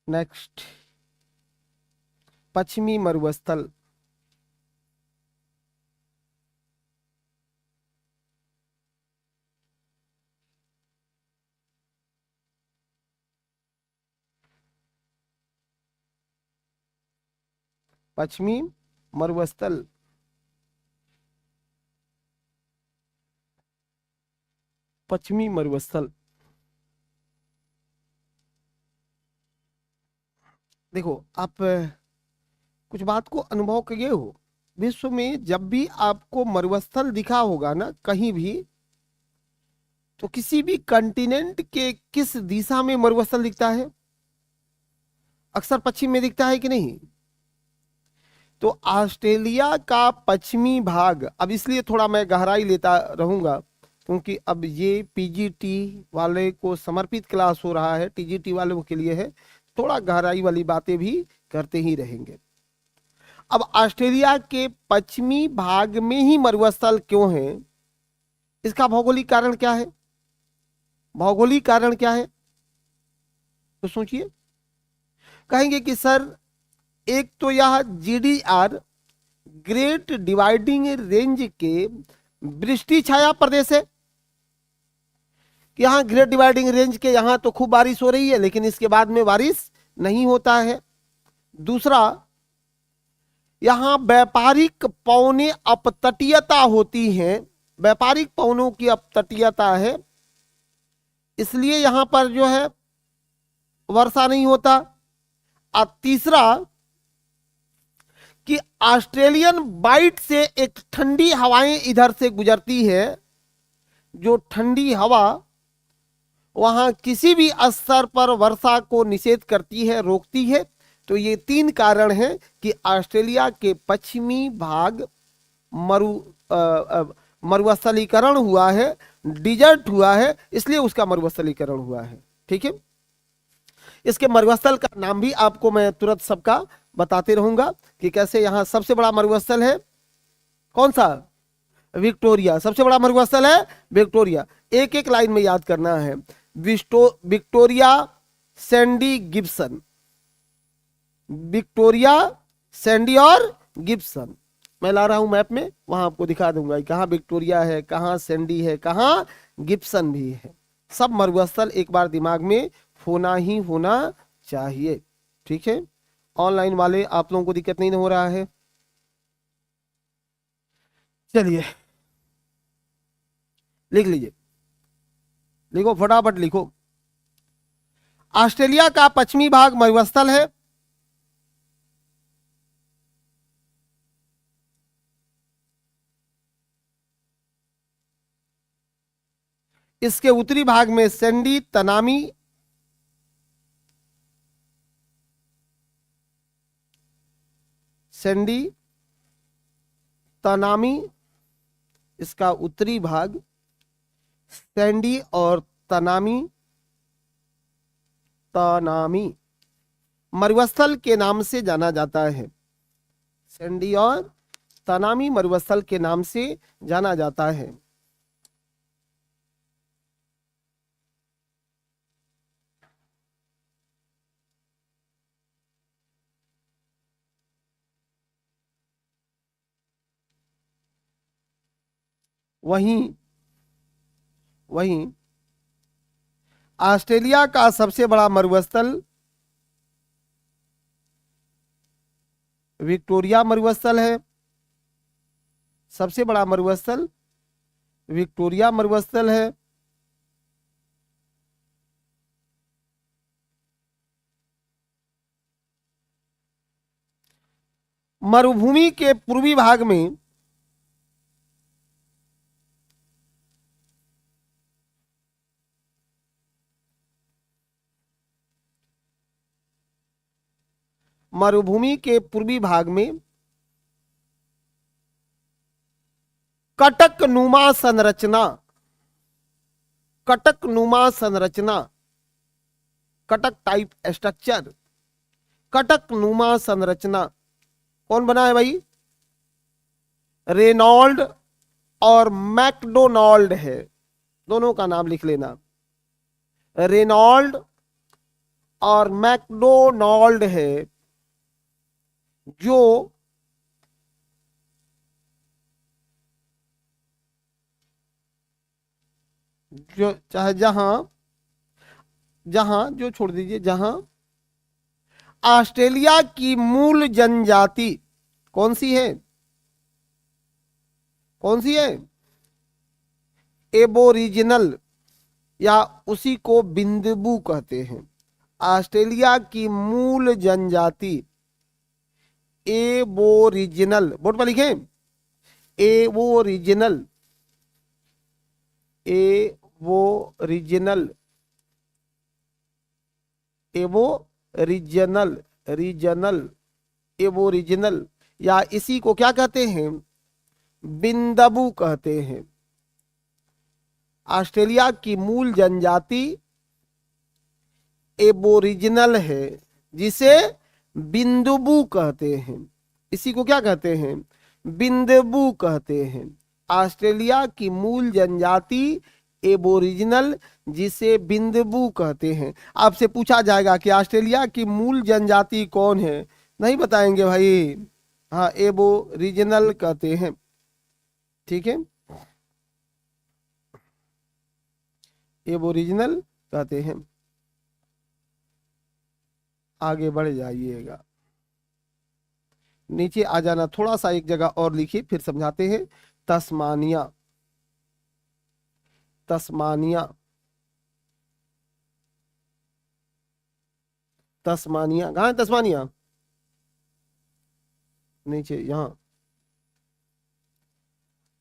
नेक्स्ट, पश्चिमी मरुस्थल, पश्चिमी मरुस्थल, पश्चिमी मरुस्थल। देखो आप कुछ बात को अनुभव किए हो, विश्व में जब भी आपको मरुस्थल दिखा होगा ना कहीं भी, तो किसी भी कंटिनेंट के किस दिशा में मरुस्थल दिखता है, अक्सर पश्चिम में दिखता है कि नहीं। तो ऑस्ट्रेलिया का पश्चिमी भाग, अब इसलिए थोड़ा मैं गहराई लेता रहूंगा क्योंकि अब ये पीजीटी वाले को समर्पित क्लास हो रहा है, टीजीटी वालों के लिए है, थोड़ा गहराई वाली बातें भी करते ही रहेंगे। अब ऑस्ट्रेलिया के पश्चिमी भाग में ही मरुस्थल क्यों है, इसका भौगोलिक कारण क्या है, भौगोलिक कारण क्या है, तो सोचिए। कहेंगे कि सर एक तो यह जीडीआर ग्रेट डिवाइडिंग रेंज के वृष्टि छाया प्रदेश है, कि यहां ग्रेट डिवाइडिंग रेंज के यहां तो खूब बारिश हो रही है लेकिन इसके बाद में बारिश नहीं होता है। दूसरा, यहां व्यापारिक पौने अपतटीयता होती हैं, व्यापारिक पौनों की अपतटीयता है, इसलिए यहां पर जो है वर्षा नहीं होता। और तीसरा कि ऑस्ट्रेलियन बाइट से एक ठंडी हवाएं इधर से गुजरती है, जो ठंडी हवा वहां किसी भी स्तर पर वर्षा को निषेध करती है, रोकती है। तो ये तीन कारण हैं कि ऑस्ट्रेलिया के पश्चिमी भाग मरुस्थलीकरण हुआ है, डिजर्ट हुआ है, इसलिए उसका मरुस्थलीकरण हुआ है। ठीक है, इसके मरुस्थल का नाम भी आपको मैं तुरंत सबका बताते रहूंगा कि कैसे यहां सबसे बड़ा मरुस्थल है कौन सा, विक्टोरिया, सबसे बड़ा मरुस्थल है विक्टोरिया। एक एक लाइन में याद करना है, Victoria Sandy Gibson, Victoria Sandy और गिब्सन। मैं ला रहा हूं मैप में, वहां आपको दिखा दूंगा कहां विक्टोरिया है, कहां सैंडी है, कहां गिब्सन भी है। सब मरुस्थल एक बार दिमाग में होना ही होना चाहिए। ठीक है, ऑनलाइन वाले आप लोगों को दिक्कत नहीं हो रहा है। चलिए लिख लीजिए, लिखो फटाफट लिखो। ऑस्ट्रेलिया का पश्चिमी भाग मरुस्थल है, इसके उत्तरी भाग में सैंडी तनामी सैंडी तनामी, इसका उत्तरी भाग सैंडी और तनामी तनामी मरुस्थल के नाम से जाना जाता है। सैंडी और तनामी मरुस्थल के नाम से जाना जाता है। वहीं वहीं ऑस्ट्रेलिया का सबसे बड़ा मरुस्थल विक्टोरिया मरुस्थल है। सबसे बड़ा मरुस्थल विक्टोरिया मरुस्थल है। मरुभूमि के पूर्वी भाग में मरुभूमि के पूर्वी भाग में कटक नुमा संरचना, कटक नुमा संरचना, कटक टाइप स्ट्रक्चर, कटक नुमा संरचना कौन बना है भाई? रेनॉल्ड और मैकडोनाल्ड है। दोनों का नाम लिख लेना, रेनॉल्ड और मैकडोनाल्ड है, जो चाहे जहां जो छोड़ दीजिए, जहां ऑस्ट्रेलिया की मूल जनजाति कौन सी है? कौन सी है? एबोरिजिनल, या उसी को बिंदबू कहते हैं। ऑस्ट्रेलिया की मूल जनजाति एबोरिजिनल, बोर्ड पर लिखें, aboriginal, aboriginal, aboriginal, regional, aboriginal, या इसी को क्या कहते हैं? बिंदबू कहते हैं। ऑस्ट्रेलिया की मूल जनजाति एबोरिजिनल है, जिसे बिंदबू कहते हैं। इसी को क्या कहते हैं? बिंदबू कहते हैं। ऑस्ट्रेलिया की मूल जनजाति एबोरिजिनल, जिसे बिंदबू कहते हैं। आपसे पूछा जाएगा कि ऑस्ट्रेलिया की मूल जनजाति कौन है, नहीं बताएंगे भाई, हाँ एबोरिजिनल कहते हैं। ठीक है, एबोरिजिनल कहते हैं। आगे बढ़ जाइएगा, नीचे आ जाना, थोड़ा सा एक जगह और लिखिए, फिर समझाते हैं। तस्मानिया, तस्मानिया, तस्मानिया कहाँ है? तस्मानिया नीचे यहां।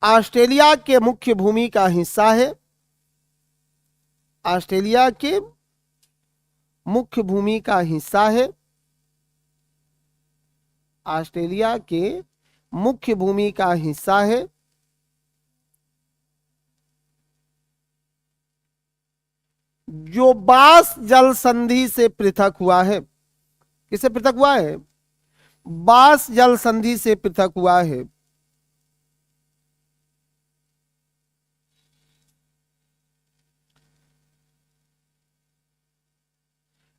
ऑस्ट्रेलिया के मुख्य भूमि का हिस्सा है। ऑस्ट्रेलिया के मुख्य भूमि का हिस्सा है। ऑस्ट्रेलिया के मुख्य भूमि का हिस्सा है, जो बास जल संधि से पृथक हुआ है। किससे पृथक हुआ है? बास जल संधि से पृथक हुआ है।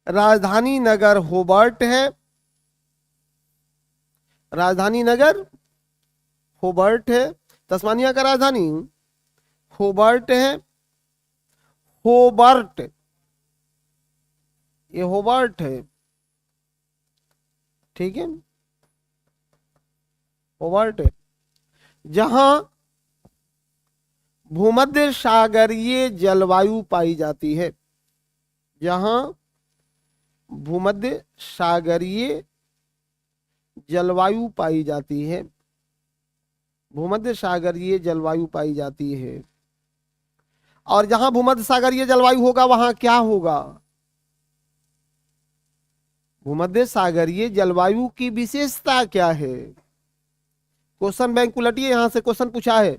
राजधानी नगर होबर्ट है। राजधानी नगर होबर्ट है। तस्मानिया का राजधानी होबर्ट है। होबर्ट, ये होबर्ट है, ठीक है, होबर्ट है, जहां भूमध्य सागरीय जलवायु पाई जाती है। जहां भूमध्य सागरीय जलवायु पाई जाती है, भूमध्य सागरीय जलवायु पाई जाती है। और जहां भूमध्य सागरीय जलवायु होगा, वहां क्या होगा? भूमध्य सागरीय जलवायु की विशेषता क्या है? क्वेश्चन बैंक उलटिए, यहां से क्वेश्चन पूछा है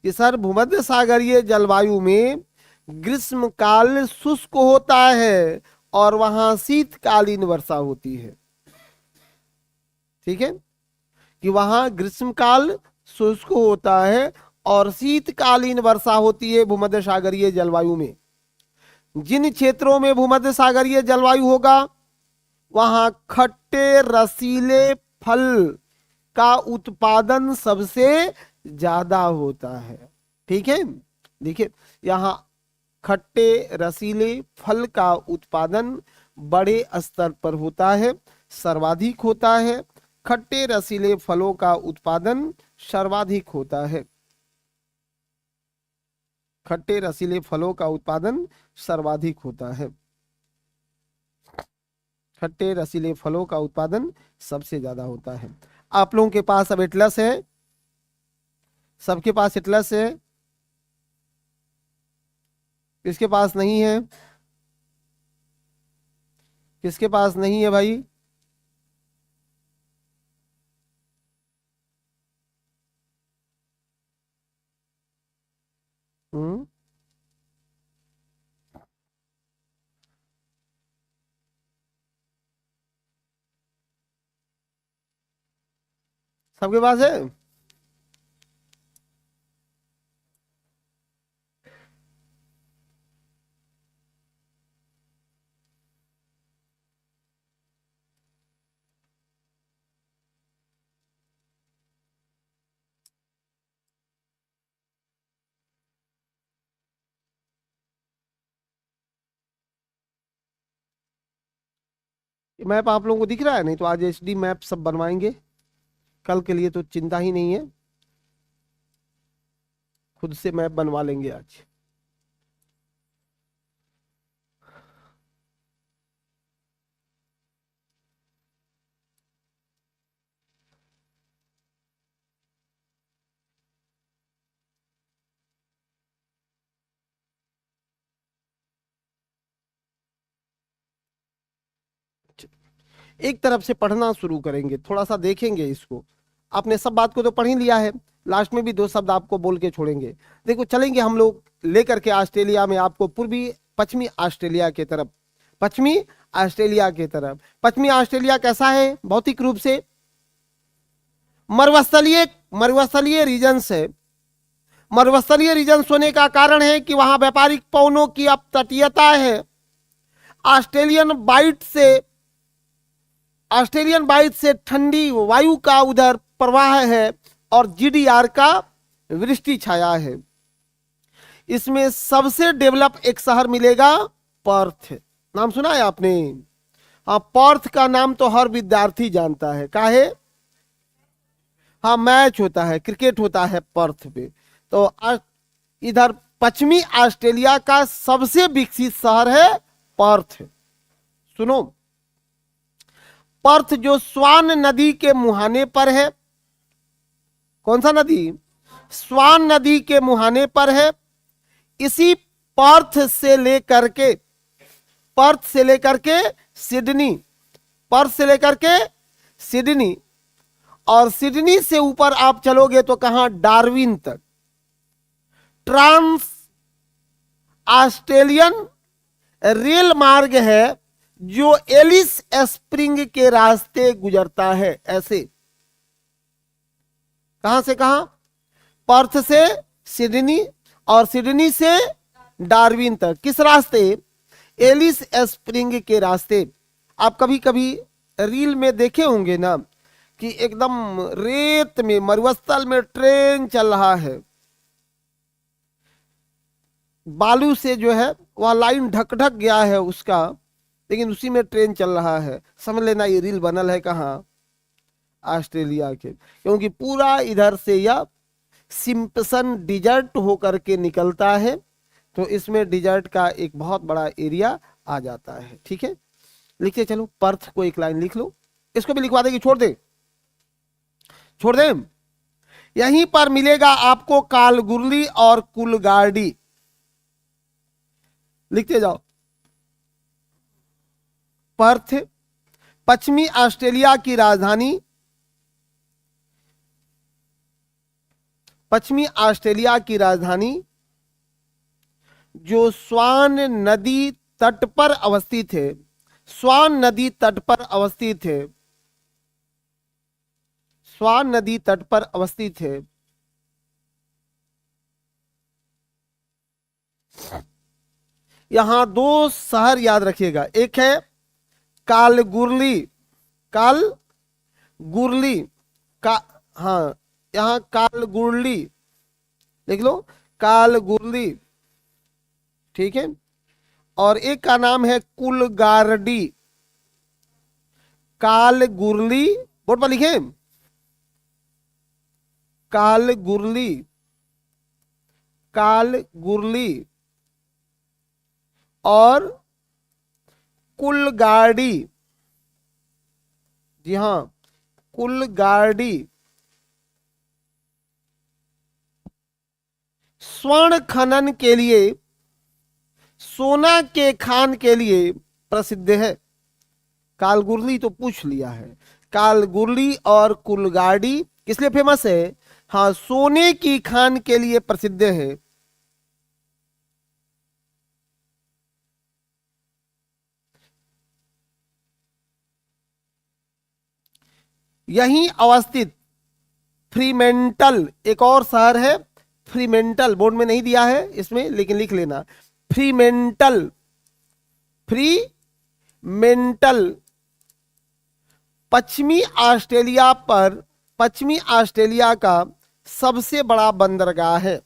कि सर भूमध्य सागरीय जलवायु में ग्रीष्म काल शुष्क होता है और वहां शीतकालीन वर्षा होती है। ठीक है, कि वहां ग्रीष्म काल शुष्क होता है और शीतकालीन वर्षा होती है भूमध्य सागरीय जलवायु में। जिन क्षेत्रों में भूमध्य सागरीय जलवायु होगा वहां खट्टे रसीले फल का उत्पादन सबसे ज्यादा होता है। ठीक है, देखिए यहां खट्टे रसीले फल का उत्पादन बड़े स्तर पर होता है, सर्वाधिक होता है। खट्टे रसीले फलों का उत्पादन सर्वाधिक होता है। खट्टे रसीले फलों का उत्पादन सर्वाधिक होता है। खट्टे रसीले फलों का उत्पादन सबसे ज्यादा होता है। आप लोगों के पास अब एटलस है, सबके पास एटलस है, किसके पास नहीं है? किसके पास नहीं है भाई? हम्म, सबके पास है। मैप आप लोगों को दिख रहा है? नहीं तो आज एचडी मैप सब बनवाएंगे, कल के लिए तो चिंता ही नहीं है, खुद से मैप बनवा लेंगे आज। एक तरफ से पढ़ना शुरू करेंगे, थोड़ा सा देखेंगे इसको। आपने सब बात को तो पढ़ ही लिया है, लास्ट में भी दो शब्द आपको बोल के छोड़ेंगे। देखो चलेंगे हम लोग लेकर के ऑस्ट्रेलिया में, आपको पूर्वी पश्चिमी ऑस्ट्रेलिया की तरफ। पश्चिमी ऑस्ट्रेलिया की तरफ। पश्चिमी ऑस्ट्रेलिया कैसा है भौतिक रूप से? मरुस्थलीय, मरुस्थलीय रीजन्स है। मरुस्थलीय रीजन्स होने का कारण है कि वहां व्यापारिक पवनों की अपतटीयता है। ऑस्ट्रेलियन बाइट से, ऑस्ट्रेलियन बाइट से ठंडी वायु का उधर प्रवाह है और जीडीआर का वृष्टि छाया है। इसमें सबसे डेवलप एक शहर मिलेगा पर्थ। नाम सुना है आपने? हाँ, पर्थ का नाम तो हर विद्यार्थी जानता है। काहे? हाँ, मैच होता है, क्रिकेट होता है पर्थ पे। तो इधर पश्चिमी ऑस्ट्रेलिया का सबसे विकसित शहर है पर्थ। सुनो, पर्थ जो स्वान नदी के मुहाने पर है। कौन सा नदी? स्वान नदी के मुहाने पर है। इसी पर्थ से लेकर के, पर्थ से लेकर के सिडनी, पर्थ से लेकर के सिडनी, और सिडनी से ऊपर आप चलोगे तो कहां? डार्विन तक। ट्रांस ऑस्ट्रेलियन रेल मार्ग है जो एलिस स्प्रिंग के रास्ते गुजरता है। ऐसे कहां से कहां? पर्थ से सिडनी और सिडनी से डार्विन तक। किस रास्ते? एलिस स्प्रिंग के रास्ते। आप कभी कभी रील में देखे होंगे ना कि एकदम रेत में, मरुस्थल में ट्रेन चल रहा है, बालू से जो है वह लाइन ढक ढक गया है उसका, लेकिन उसी में ट्रेन चल रहा है। समझ लेना ये रील बनल है कहाँ? ऑस्ट्रेलिया के। क्योंकि पूरा इधर से यह सिम्पसन डिजर्ट होकर के निकलता है, तो इसमें डिजर्ट का एक बहुत बड़ा एरिया आ जाता है। ठीक है, लिखते चलो। पर्थ को एक लाइन लिख लो, इसको भी लिखवा देगी, छोड़ दे, छोड़ दे। यहीं पर मिलेगा आपको कालगुरली और कुलगार्डी। लिखते जाओ। पर्थ। पश्चिमी ऑस्ट्रेलिया की राजधानी, पश्चिमी ऑस्ट्रेलिया की राजधानी जो स्वान नदी तट पर अवस्थित है, स्वान नदी तट पर अवस्थित है, स्वान नदी तट पर अवस्थित है। यहां दो शहर याद रखिएगा, एक है कालगुरली, कालगुरली का, हाँ यहां कालगुरली लिख लो, कालगुरली, ठीक है। और एक का नाम है कुलगारडी, कालगुरली, बोर्ड पर लिखे, कालगुरली, कालगुरली और कुलगाड़ी, जी हां कुलगाड़ी। स्वर्ण खनन के लिए, सोना के खान के लिए प्रसिद्ध है। कालगुरली तो पूछ लिया है, कालगुरली और कुलगाड़ी किस लिए फेमस है? हाँ, सोने की खान के लिए प्रसिद्ध है। यहीं अवस्थित फ्रीमेंटल एक और शहर है, फ्रीमेंटल, बोर्ड में नहीं दिया है इसमें लेकिन लिख लेना, फ्रीमेंटल, फ्रीमेंटल पश्चिमी ऑस्ट्रेलिया पर, पश्चिमी ऑस्ट्रेलिया का सबसे बड़ा बंदरगाह है।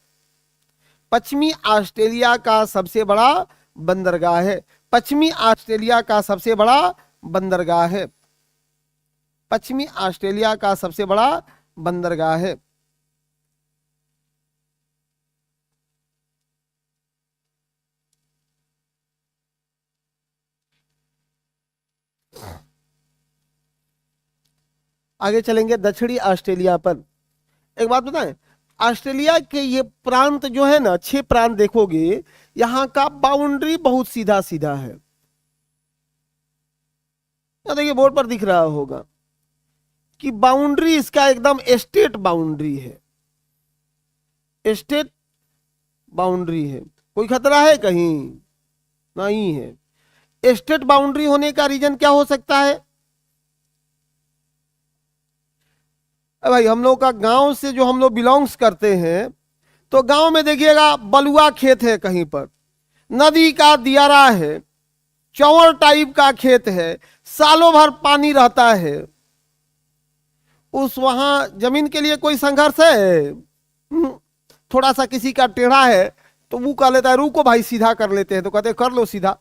पश्चिमी ऑस्ट्रेलिया का सबसे बड़ा बंदरगाह है, पश्चिमी ऑस्ट्रेलिया का सबसे बड़ा बंदरगाह है, पश्चिमी ऑस्ट्रेलिया का सबसे बड़ा बंदरगाह है। आगे चलेंगे दक्षिणी ऑस्ट्रेलिया पर। एक बात बताएं, ऑस्ट्रेलिया के ये प्रांत जो है ना, 6 प्रांत देखोगे, यहां का बाउंड्री बहुत सीधा सीधा है। देखिए बोर्ड पर दिख रहा होगा कि बाउंड्री इसका एकदम स्टेट बाउंड्री है, स्टेट बाउंड्री है। कोई खतरा है कहीं? नहीं है। स्टेट बाउंड्री होने का रीजन क्या हो सकता है? भाई हम लोग का गांव से जो हम लोग बिलोंग्स करते हैं, तो गांव में देखिएगा बलुआ खेत है, कहीं पर नदी का दियारा है, चौर टाइप का खेत है, सालों भर पानी रहता है। उस वहां जमीन के लिए कोई संघर्ष है? थोड़ा सा किसी का टेढ़ा है तो वो कह लेता है रुको भाई सीधा कर लेते हैं, तो कहते कर लो सीधा,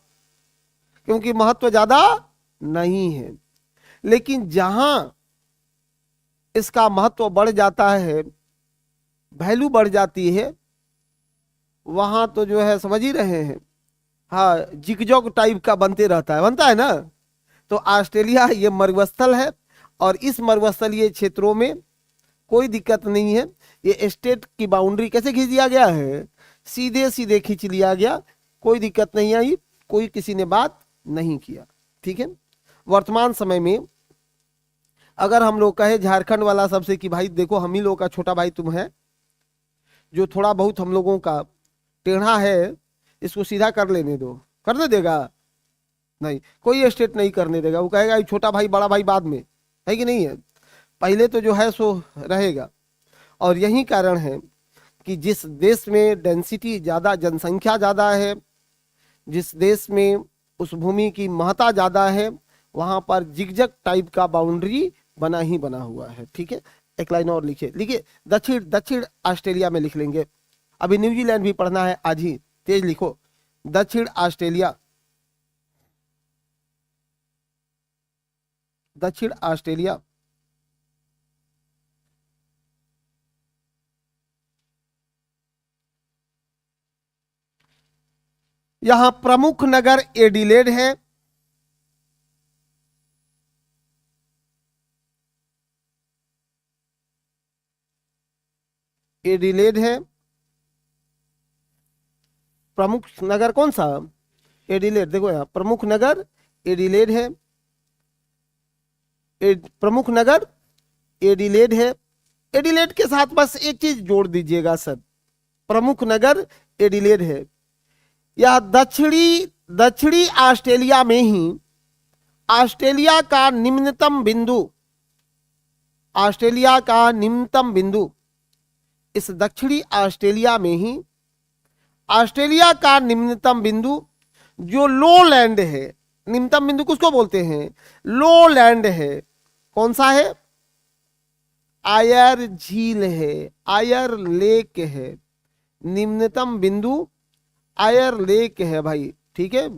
क्योंकि महत्व ज्यादा नहीं है। लेकिन जहां इसका महत्व बढ़ जाता है, वैल्यू बढ़ जाती है, वहां तो जो है समझ ही रहे हैं, हाँ जिगजॉग टाइप का बनते रहता है, बनता है ना। तो ऑस्ट्रेलिया ये मरुस्थल है, और इस मरुस्थलीय क्षेत्रों में कोई दिक्कत नहीं है। ये स्टेट की बाउंड्री कैसे खींच दिया गया है? सीधे सीधे खींच लिया गया, कोई दिक्कत नहीं आई, कोई किसी ने बात नहीं किया, ठीक है। वर्तमान समय में अगर हम लोग कहे झारखंड वाला सबसे कि भाई देखो हम ही लोग का छोटा भाई तुम है, जो थोड़ा बहुत हम लोगों का टेढ़ा है इसको सीधा कर लेने दो, करने देगा? नहीं, कोई स्टेट नहीं करने देगा। वो कहेगा छोटा भाई बड़ा भाई बाद में, है कि नहीं है? पहले तो जो है सो रहेगा। और यही कारण है कि जिस देश में डेंसिटी ज़्यादा, जनसंख्या ज़्यादा है, जिस देश में उस भूमि की महत्ता ज़्यादा है, वहाँ पर जिगजग टाइप का बाउंड्री बना ही बना हुआ है, ठीक है। एक लाइन और लिखिए, लिखिए दक्षिण, दक्षिण ऑस्ट्रेलिया में लिख लेंगे। अभी न्यूजीलैंड भी पढ़ना है आज ही, तेज लिखो, दक्षिण ऑस्ट्रेलिया, दक्षिण ऑस्ट्रेलिया। यहां प्रमुख नगर एडिलेड है, एडिलेड है प्रमुख नगर। कौन सा? एडिलेड। देखो यहाँ प्रमुख नगर एडिलेड है। प्रमुख नगर एडिलेड है। एडिलेड के साथ बस एक चीज जोड़ दीजिएगा सर, प्रमुख नगर एडिलेड है। यह दक्षिणी ऑस्ट्रेलिया में ही ऑस्ट्रेलिया का निम्नतम बिंदु, ऑस्ट्रेलिया का निम्नतम बिंदु, इस दक्षिणी ऑस्ट्रेलिया में ही ऑस्ट्रेलिया का निम्नतम बिंदु जो लो लैंड है, निम्नतम बिंदु किसको बोलते हैं? लो लैंड है। कौन सा है? आयर झील है, आयर लेक है। निम्नतम बिंदु आयर लेक है भाई, ठीक है,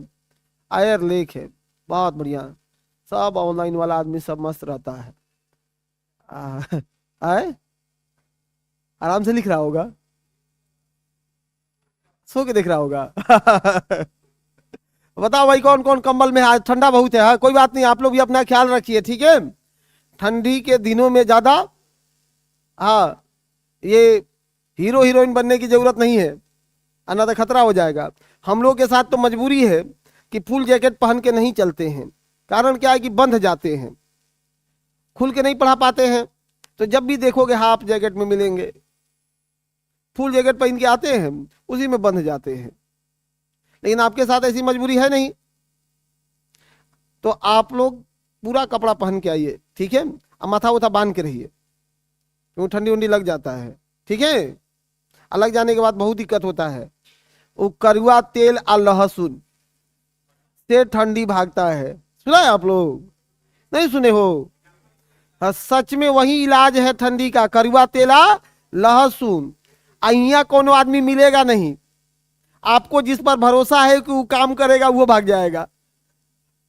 आयर लेक है। बहुत बढ़िया, सब ऑनलाइन वाला आदमी सब मस्त रहता है। आए आराम से लिख रहा होगा, सो के देख रहा होगा। बताओ भाई कौन कौन कंबल में? आज ठंडा बहुत है। हाँ कोई बात नहीं, आप लोग भी अपना ख्याल रखिए, ठीक है। ठंडी के दिनों में ज्यादा, हाँ, ये हीरो हीरोइन बनने की जरूरत नहीं है, अन्यथा तो खतरा हो जाएगा। हम लोग के साथ तो मजबूरी है कि फुल जैकेट पहन के नहीं चलते हैं। कारण क्या है कि बंध जाते हैं, खुल के नहीं पढ़ा पाते हैं। तो जब भी देखोगे हाफ जैकेट में मिलेंगे, फुल जैकेट पहन के आते हैं, उसी में बंध जाते हैं। लेकिन आपके साथ ऐसी मजबूरी है नहीं, तो आप लोग पूरा कपड़ा पहन के आइए, ठीक है। अब माथा उथा बांध के रहिए, क्योंकि ठंडी उंडी लग जाता है, ठीक है। अलग जाने के बाद बहुत दिक्कत होता है। वो करुआ तेल और लहसुन से ठंडी भागता है, सुना है आप लोग? नहीं सुने हो? हाँ, सच में वही इलाज है ठंडी का, करुआ तेल और लहसुन। अहिया कोनो आदमी मिलेगा नहीं आपको जिस पर भरोसा है कि वो काम करेगा, वो भाग जाएगा,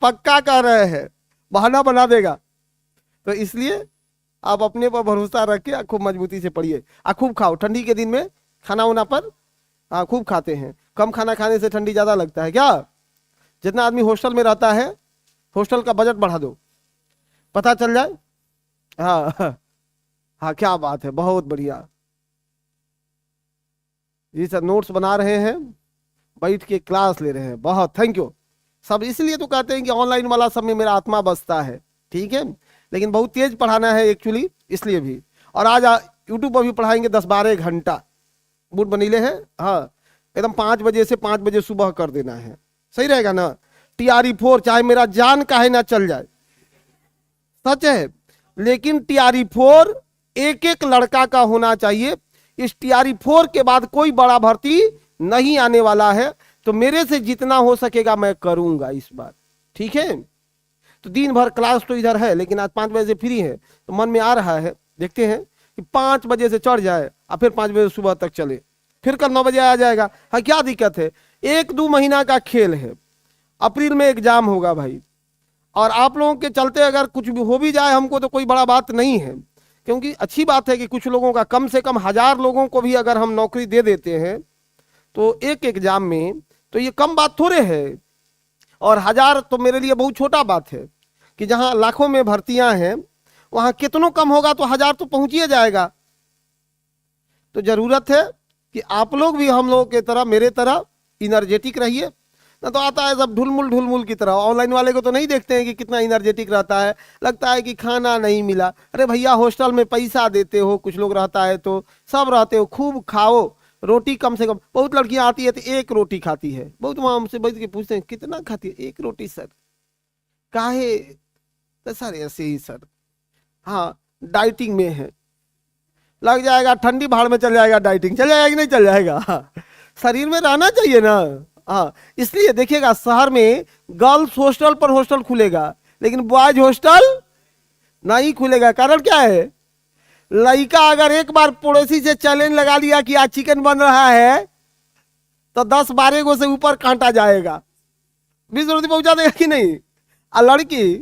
पक्का कह रहे हैं, बहाना बना देगा। तो इसलिए आप अपने पर भरोसा रख के खूब मजबूती से पढ़िए, खूब खाओ। ठंडी के दिन में खाना वाना पर खूब खाते हैं। कम खाना खाने से ठंडी ज्यादा लगता है क्या? जितना आदमी हॉस्टल में रहता है, हॉस्टल का बजट बढ़ा दो, पता चल जाए। हाँ हाँ हाँ, क्या बात है, बहुत बढ़िया जी सर। नोट्स बना रहे हैं, बैठ के क्लास ले रहे हैं, बहुत थैंक यू सब। इसलिए तो कहते हैं कि ऑनलाइन वाला सब में मेरा आत्मा बसता है, ठीक है। लेकिन बहुत तेज पढ़ाना है एक्चुअली, इसलिए भी। और आज यूट्यूब पर भी पढ़ाएंगे 10-12 घंटा, बूट बनीले हैं। हाँ एकदम 5 बजे से 5 बजे सुबह कर देना है, सही रहेगा ना। TRE4 चाहे मेरा जान काहे ना चल जाए, सच है। लेकिन TRE4 एक एक लड़का का होना चाहिए। इस TRE4 के बाद कोई बड़ा भर्ती नहीं आने वाला है। तो मेरे से जितना हो सकेगा मैं करूंगा इस बार, ठीक है। तो दिन भर क्लास तो इधर है, लेकिन आज 5 बजे से फ्री है, तो मन में आ रहा है, देखते हैं कि 5 बजे से चढ़ जाए और फिर 5 बजे सुबह तक चले, फिर कल 9 बजे आ जाएगा। हाँ क्या दिक्कत है, 1-2 महीना का खेल है। अप्रैल में एग्जाम होगा भाई, और आप लोगों के चलते अगर कुछ भी हो भी जाए हमको तो कोई बड़ा बात नहीं है। क्योंकि अच्छी बात है कि कुछ लोगों का, कम से कम 1000 लोगों को भी अगर हम नौकरी दे देते हैं तो एक एग्जाम में, तो ये कम बात थोड़े है। और 1000 तो मेरे लिए बहुत छोटा बात है, कि जहां लाखों में भर्तियां हैं वहां कितनों कम होगा तो 1000 तो पहुंच ही जाएगा। तो जरूरत है कि आप लोग भी हम लोगों के तरह, मेरे तरह इनर्जेटिक रहिए। ना तो आता है सब ढुलमुल की तरह। ऑनलाइन वाले को तो नहीं देखते हैं कि कितना इनर्जेटिक रहता है, लगता है कि खाना नहीं मिला। अरे भैया हॉस्टल में पैसा देते हो, कुछ लोग रहता है तो सब रहते हो, खूब खाओ, रोटी कम से कम। बहुत लड़कियां आती है तो 1 रोटी खाती है, बहुत वहां हमसे बैठ के पूछते हैं कितना खाती है? 1 रोटी सर। काहे? तो सर ऐसे ही सर, हाँ डाइटिंग में है। लग जाएगा, ठंडी भाड़ में चल जाएगा, डाइटिंग चल जाएगा कि नहीं चल जाएगा? शरीर में रहना चाहिए ना। हाँ इसलिए देखिएगा, शहर में गर्ल्स हॉस्टल पर हॉस्टल खुलेगा, लेकिन बॉयज हॉस्टल नहीं खुलेगा। कारण क्या है? लड़का अगर एक बार पड़ोसी से चैलेंज लगा लिया कि आज चिकन बन रहा है, तो 10-12 गो से ऊपर कांटा जाएगा, 20 रोटी पहुंचा देगा कि नहीं। और लड़की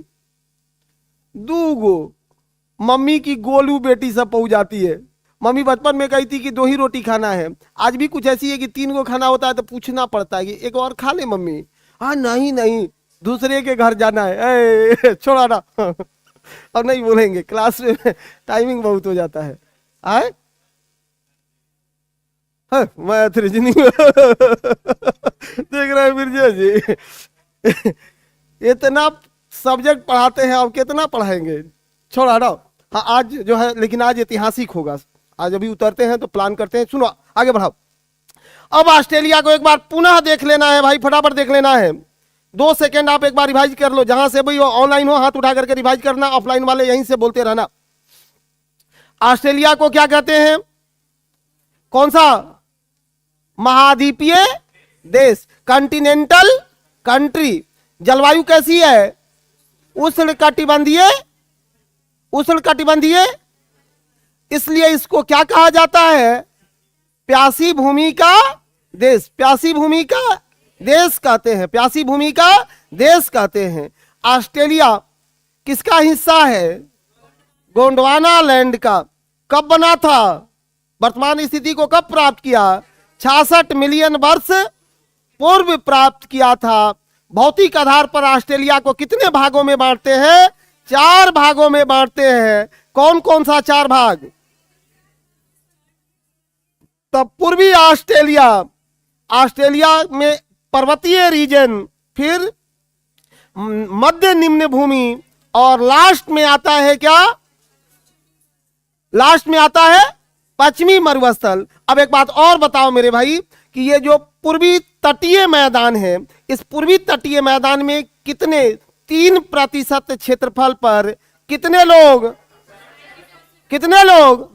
2 गो, मम्मी की गोलू बेटी सब पहुंच जाती है। मम्मी बचपन में कही थी कि 2 ही रोटी खाना है, आज भी कुछ ऐसी है कि 3 गो खाना होता है तो पूछना पड़ता है कि एक और खा ले मम्मी। हाँ नहीं नहीं, दूसरे के घर जाना है, छोड़ा ना। और नहीं बोलेंगे, क्लास में टाइमिंग बहुत हो जाता है। आए हाँ, मैथ रीजनिंग देख रहे हैं मिर्जा जी। इतना सब्जेक्ट पढ़ाते हैं, अब कितना पढ़ाएंगे, छोड़ा हटाओ। हाँ आज जो है, लेकिन आज ऐतिहासिक होगा, आज अभी उतरते हैं तो प्लान करते हैं। सुनो आगे बढ़ाओ। अब ऑस्ट्रेलिया को एक बार पुनः देख लेना है भाई, फटाफट देख लेना है। 2 सेकेंड आप एक बार रिवाइज कर लो, जहां से भी ऑनलाइन हो हाथ उठा करके रिवाइज करना, ऑफलाइन वाले यहीं से बोलते रहना। ऑस्ट्रेलिया को क्या कहते हैं? कौन सा? महाद्वीपीय देश, कॉन्टिनेंटल कंट्री। जलवायु कैसी है? उष्णकटिबंधीय, उष्णकटिबंधीय। इसलिए इसको क्या कहा जाता है? प्यासी भूमि का देश, प्यासी भूमि का देश कहते हैं, प्यासी भूमि का देश कहते हैं। ऑस्ट्रेलिया किसका हिस्सा है? गोंडवाना लैंड का। कब बना था? वर्तमान स्थिति को कब प्राप्त किया? 66 मिलियन वर्ष पूर्व प्राप्त किया था। भौतिक आधार पर ऑस्ट्रेलिया को कितने भागों में बांटते हैं? 4 भागों में बांटते हैं। कौन कौन सा 4 भाग? तब पूर्वी ऑस्ट्रेलिया, ऑस्ट्रेलिया में पर्वतीय रीजन, फिर मध्य निम्न भूमि, और लास्ट में आता है क्या? लास्ट में आता है पश्चिमी मरुस्थल। अब एक बात और बताओ मेरे भाई कि ये जो पूर्वी तटीय मैदान है, इस पूर्वी तटीय मैदान में कितने 3% क्षेत्रफल पर कितने लोग, कितने लोग?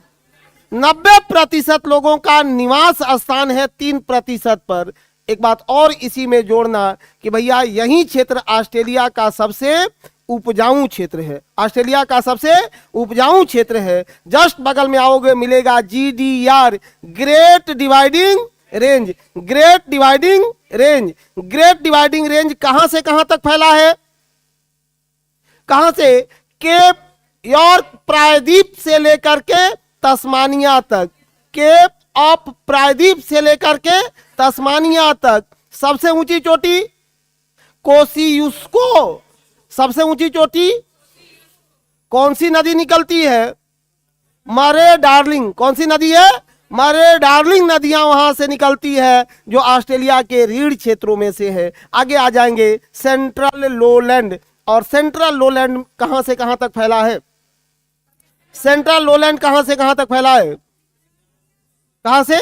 90% लोगों का निवास स्थान है 3% पर। एक बात और इसी में जोड़ना कि भैया यही क्षेत्र ऑस्ट्रेलिया का सबसे उपजाऊ क्षेत्र है, ऑस्ट्रेलिया का सबसे उपजाऊ क्षेत्र है। जस्ट बगल में आओगे मिलेगा GDR, great dividing range. Great dividing range, great dividing range कहां से कहां तक फैला है? कहां से? केप यॉर्क प्रायद्वीप से लेकर के तस्मानिया तक, केप ऑफ प्रायद्वीप से लेकर के तस्मानिया तक। सबसे ऊंची चोटी कोसियुस्को, सबसे ऊंची चोटी। कौन सी नदी निकलती है? मरे डार्लिंग। कौन सी नदी है? मरे डार्लिंग नदियां वहां से निकलती है, जो ऑस्ट्रेलिया के रीढ़ क्षेत्रों में से है। आगे आ जाएंगे सेंट्रल लोलैंड, और सेंट्रल लोलैंड कहां से कहां तक फैला है? सेंट्रल लोलैंड कहां से कहां तक फैला है? कहां से?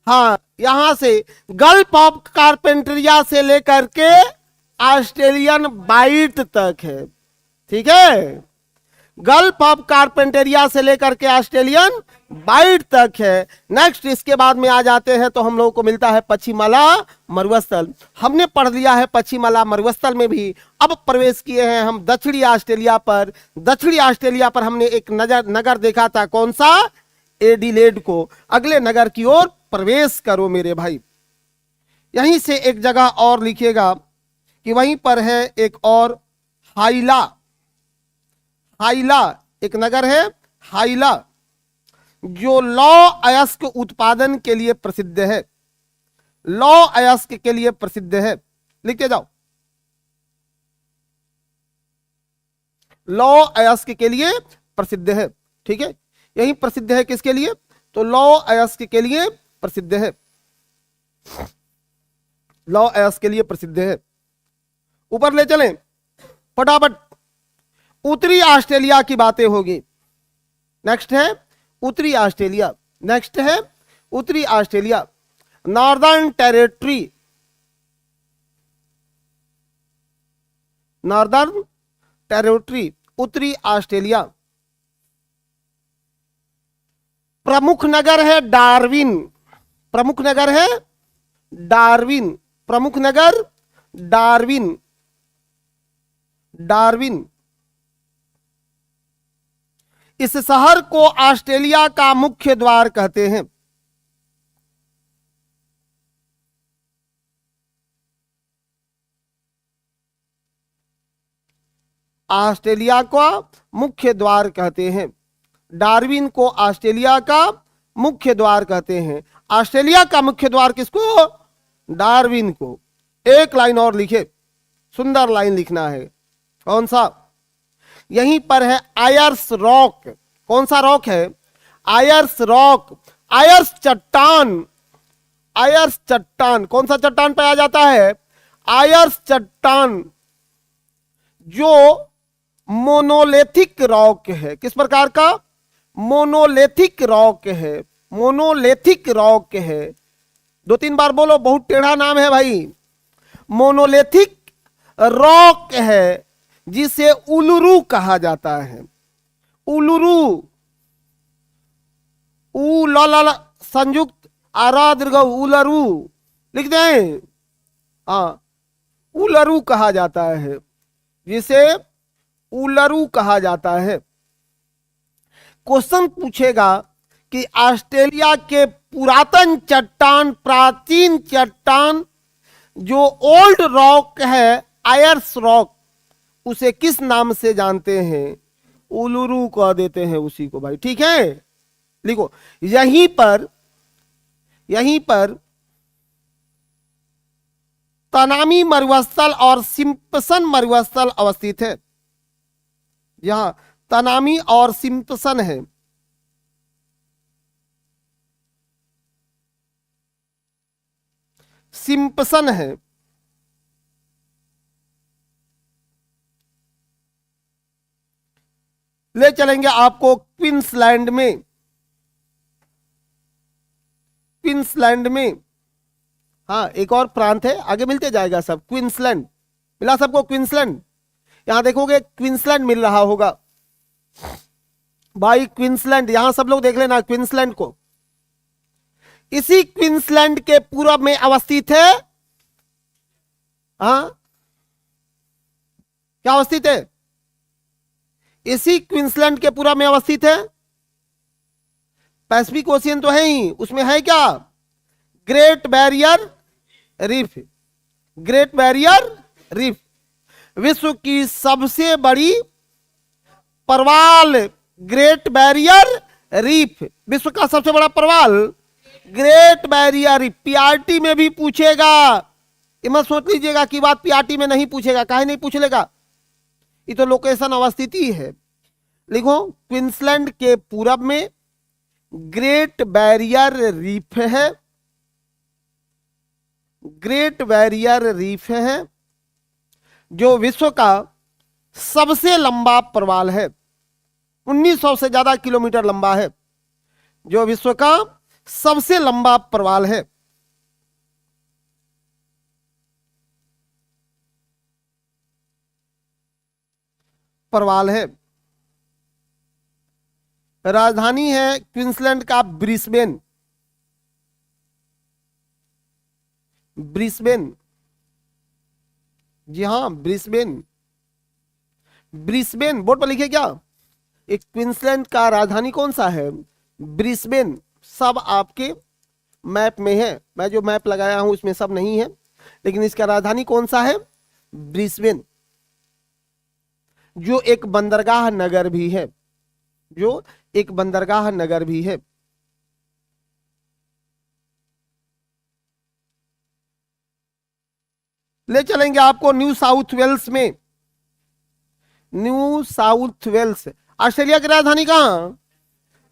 हाँ, यहां से गल्फ ऑफ कारपेंटरिया से लेकर के ऑस्ट्रेलियन बाइट तक है। ठीक है, गल्फ ऑफ कारपेंटेरिया से लेकर के ऑस्ट्रेलियन बाइट तक है। नेक्स्ट इसके बाद में आ जाते हैं तो हम लोगों को मिलता है पश्चिमाला मरुस्थल। हमने पढ़ लिया है पश्चिमाला मरुस्थल में भी। अब प्रवेश किए हैं हम दक्षिणी ऑस्ट्रेलिया पर। दक्षिणी ऑस्ट्रेलिया पर हमने एक नगर देखा था, कौन सा? एडिलेड को। अगले नगर की ओर प्रवेश करो मेरे भाई। यहीं से एक जगह और लिखिएगा कि वहीं पर है एक और हाइला। हाइला एक नगर है, हाइला, जो लौ अयस्क उत्पादन के लिए प्रसिद्ध है। लौ अयस्क के लिए प्रसिद्ध है, लिखते जाओ। लौ अयस्क के लिए प्रसिद्ध है। ठीक है, यही प्रसिद्ध है किसके लिए? तो लौ अयस्क के लिए प्रसिद्ध है। लौ अयस्क के लिए प्रसिद्ध है। ऊपर ले चलें फटाफट। उत्तरी ऑस्ट्रेलिया की बातें होगी। नेक्स्ट है उत्तरी ऑस्ट्रेलिया। नेक्स्ट है उत्तरी Australia, northern territory. Northern territory, उत्तरी ऑस्ट्रेलिया। प्रमुख नगर है डार्विन। प्रमुख नगर है डार्विन। प्रमुख नगर डार्विन। डार्विन। इस शहर को ऑस्ट्रेलिया का मुख्य द्वार कहते हैं। ऑस्ट्रेलिया का मुख्य द्वार कहते हैं। डार्विन को ऑस्ट्रेलिया का मुख्य द्वार कहते हैं। ऑस्ट्रेलिया का मुख्य द्वार किसको? डार्विन को। एक लाइन और लिखे, सुंदर लाइन लिखना है। कौन सा? यहीं पर है आयर्स रॉक। कौन सा रॉक है? Ayers Rock. आयर्स चट्टान। आयर्स चट्टान कौन सा चट्टान पाया जाता है? आयर्स चट्टान जो मोनोलिथिक रॉक है, किस प्रकार का? मोनोलिथिक रॉक है, मोनोलिथिक रॉक है। 2-3 बार बोलो, बहुत टेढ़ा नाम है भाई। मोनोलिथिक रॉक है जिसे उलुरू कहा जाता है। उलुरू, उ ला संयुक्त आरा दीर्घ उलरू लिख दें। हाँ, उलरू कहा जाता है, जिसे उलरू कहा जाता है। क्वेश्चन पूछेगा कि ऑस्ट्रेलिया के पुरातन चट्टान, प्राचीन चट्टान जो ओल्ड रॉक है, आयर्स रॉक, उसे किस नाम से जानते हैं? उलुरू कह देते हैं उसी को भाई। ठीक है, लिखो। यहीं पर तनामी मरुस्थल और सिम्पसन मरुस्थल अवस्थित है। यहां तनामी और सिम्पसन है। सिम्पसन है। ले चलेंगे आपको क्वींसलैंड में। क्वींसलैंड में, हाँ, एक और प्रांत है, आगे मिलते जाएगा सब। क्वींसलैंड मिला सबको, क्वींसलैंड। यहां देखोगे क्वींसलैंड मिल रहा होगा भाई, क्वींसलैंड। यहां सब लोग देख लेना क्वींसलैंड को। इसी क्वींसलैंड के पूर्व में अवस्थित है, हाँ, क्या अवस्थित है? इसी क्वींसलैंड के पूर्व में अवस्थित है पैसिफिक ओशियन तो है ही, उसमें है क्या? Great barrier reef. Great barrier reef विश्व की सबसे बड़ी प्रवाल, ग्रेट बैरियर रीफ, विश्व का सबसे बड़ा प्रवाल ग्रेट बैरियर रीफ। पीआरटी में भी पूछेगा, ये मत सोच लीजिएगा कि बात पीआरटी में नहीं पूछेगा, काहे नहीं पूछ लेगा, ये तो लोकेशन अवस्थिति है। लिखो, क्वींसलैंड के पूरब में ग्रेट बैरियर रीफ है। ग्रेट बैरियर रीफ है जो विश्व का सबसे लंबा प्रवाल है। 1900 से ज्यादा किलोमीटर लंबा है, जो विश्व का सबसे लंबा प्रवाल है। प्रवाल है। राजधानी है क्वींसलैंड का ब्रिस्बेन। ब्रिस्बेन, जी हां, ब्रिस्बेन। ब्रिस्बेन बोर्ड पर लिखे क्या? एक क्वींसलैंड का राजधानी कौन सा है? ब्रिस्बेन। सब आपके मैप में है, मैं जो मैप लगाया हूं उसमें सब नहीं है, लेकिन इसका राजधानी कौन सा है? ब्रिस्बेन, जो एक बंदरगाह नगर भी है, जो एक बंदरगाह नगर भी है। ले चलेंगे आपको न्यू साउथ वेल्स में। न्यू साउथ वेल्स, ऑस्ट्रेलिया की राजधानी कहां?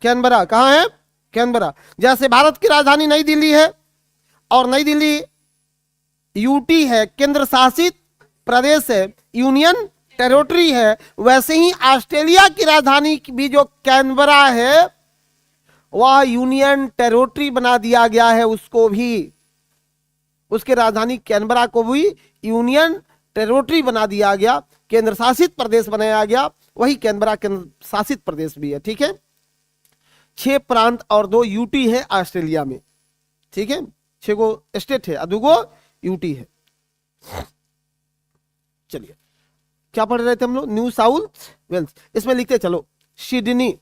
कैनबरा। कहां है? कैनबरा। जैसे भारत की राजधानी नई दिल्ली है और नई दिल्ली यूटी है, केंद्र शासित प्रदेश है, यूनियन टेरिटरी है, वैसे ही ऑस्ट्रेलिया की राजधानी भी जो कैनबरा है वह यूनियन टेरिटरी बना दिया गया है। उसको भी, उसके राजधानी कैनबरा को भी यूनियन टेरिटरी बना दिया गया, केंद्र शासित प्रदेश बनाया गया। वही कैनबरा केंद्र शासित प्रदेश भी है। ठीक है, 6 प्रांत और 2 यूटी है ऑस्ट्रेलिया में। ठीक है, 6 गो स्टेट है और 2 गो यूटी है। चलिए, क्या पढ़ रहे थे हम लोग? New south wales. इसमें लिखते चलो सिडनी,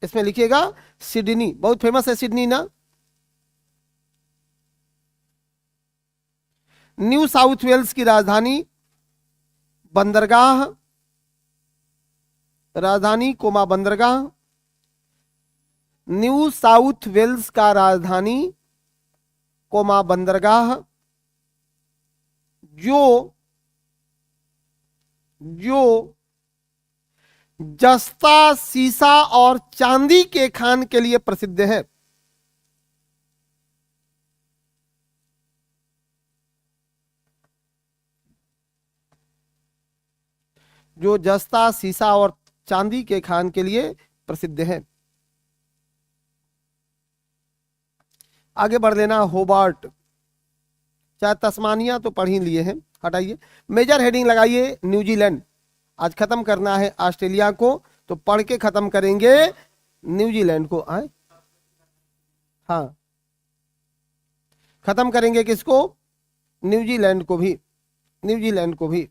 इसमें लिखिएगा सिडनी, बहुत फेमस है सिडनी ना। न्यू साउथ वेल्स की राजधानी बंदरगाह, राजधानी कोमा बंदरगाह। न्यू साउथ वेल्स का राजधानी कोमा बंदरगाह, जो जस्ता, सीसा और चांदी के खान के लिए प्रसिद्ध है। जो जस्ता, सीसा और चांदी के खान के लिए प्रसिद्ध है। आगे बढ़ लेना। होबार्ट, चाहे तस्मानिया तो पढ़ ही लिए हैं, हटाइए। मेजर हेडिंग लगाइए न्यूजीलैंड। आज खत्म करना है ऑस्ट्रेलिया को, तो पढ़ के खत्म करेंगे न्यूजीलैंड को। आए, हाँ, खत्म करेंगे किसको? न्यूजीलैंड को भी, न्यूजीलैंड को भी।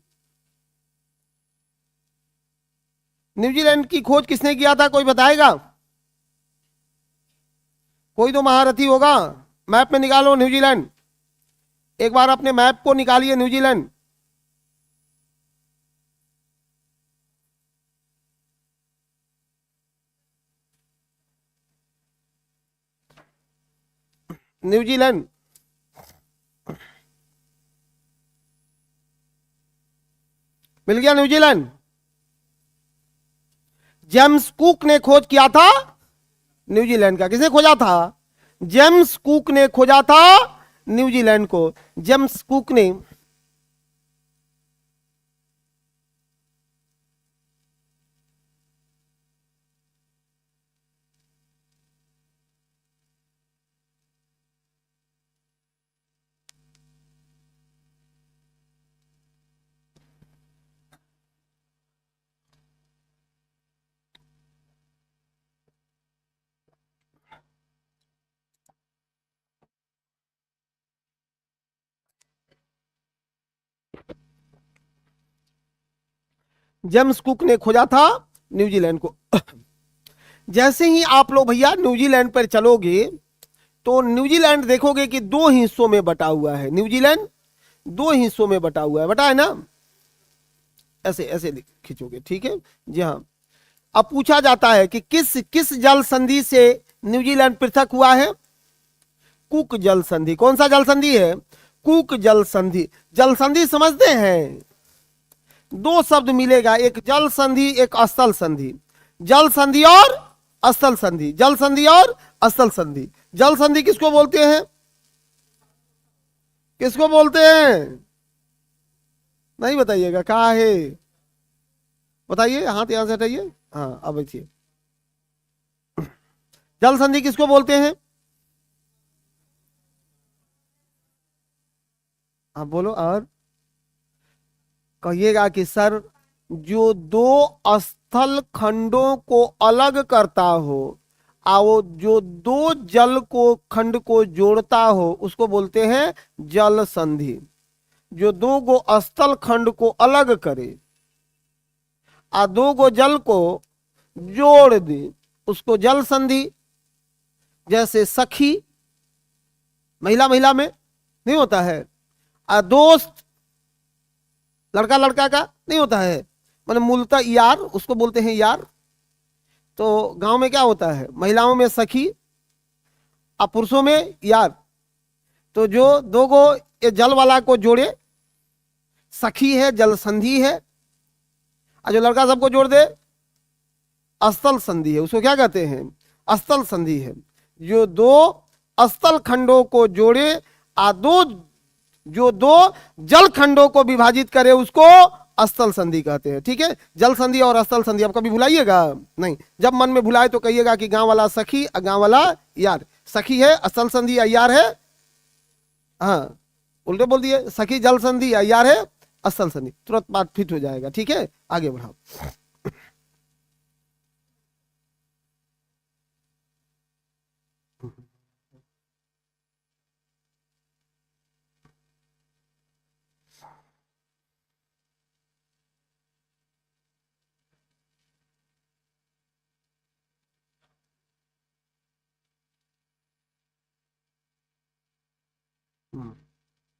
न्यूजीलैंड की खोज किसने किया था, कोई बताएगा? कोई तो महारथी होगा। मैप में निकालो न्यूजीलैंड, एक बार अपने मैप को निकालिए न्यूजीलैंड। न्यूजीलैंड, मिल गया न्यूजीलैंड। जेम्स कुक ने खोज किया था न्यूजीलैंड का। किसने खोजा था? जेम्स कुक ने खोजा था न्यूजीलैंड को। जेम्स कुक ने। जेम्स कुक ने खोजा था न्यूजीलैंड को। जैसे ही आप लोग भैया न्यूजीलैंड पर चलोगे तो न्यूजीलैंड देखोगे कि दो हिस्सों में बटा हुआ है। न्यूजीलैंड दो हिस्सों में बटा हुआ है, बटा है ना? ऐसे ऐसे खींचोगे, ठीक है जी हाँ। अब पूछा जाता है कि किस किस जल संधि से न्यूजीलैंड पृथक हुआ है? कुक जल संधि। कौन सा जल संधि है? कुक जल संधि। जल संधि समझते हैं? दो शब्द मिलेगा, एक जल संधि, एक स्थल संधि। जल संधि और स्थल संधि, जल संधि और स्थल संधि। जल संधि किसको बोलते हैं? किसको बोलते हैं? नहीं बताइएगा, कहा है? बताइए, हाथ यहां से हटाइए। हाँ, अब देखिए, जल संधि किसको बोलते हैं? आप बोलो और कहिएगा कि सर, जो दो स्थल खंडों को अलग करता हो, वो जो दो जल को खंड को जोड़ता हो, उसको बोलते हैं जल संधि। जो दो गो स्थल खंड को अलग करे दो गो जल को जोड़ दे, उसको जल संधि। जैसे सखी, महिला महिला में नहीं होता है, दोस्त लड़का लड़का का नहीं होता है, मतलब मूलतः यार, उसको बोलते हैं यार। तो गांव में क्या होता है, महिलाओं में सखी और पुरुषों में यार। तो जो दो गो ये जल वाला को जोड़े, सखी है, जल संधि है। और जो लड़का सबको जोड़ दे, स्थल संधि है। उसको क्या कहते हैं? स्थल संधि है। जो दो स्थल खंडों को जोड़े दो, जो दो जल खंडों को विभाजित करे, उसको स्थल संधि कहते हैं। ठीक है, जल संधि और स्थल संधि आप कभी भुलाइएगा नहीं। जब मन में भुलाए तो कहिएगा कि गांव वाला सखी और गांव वाला यार। सखी है स्थल संधि या यार है? हाँ, उल्टे बोल दिए, सखी जल संधि या यार है स्थल संधि। तुरंत बात फिट हो जाएगा। ठीक है, आगे बढ़ाओ।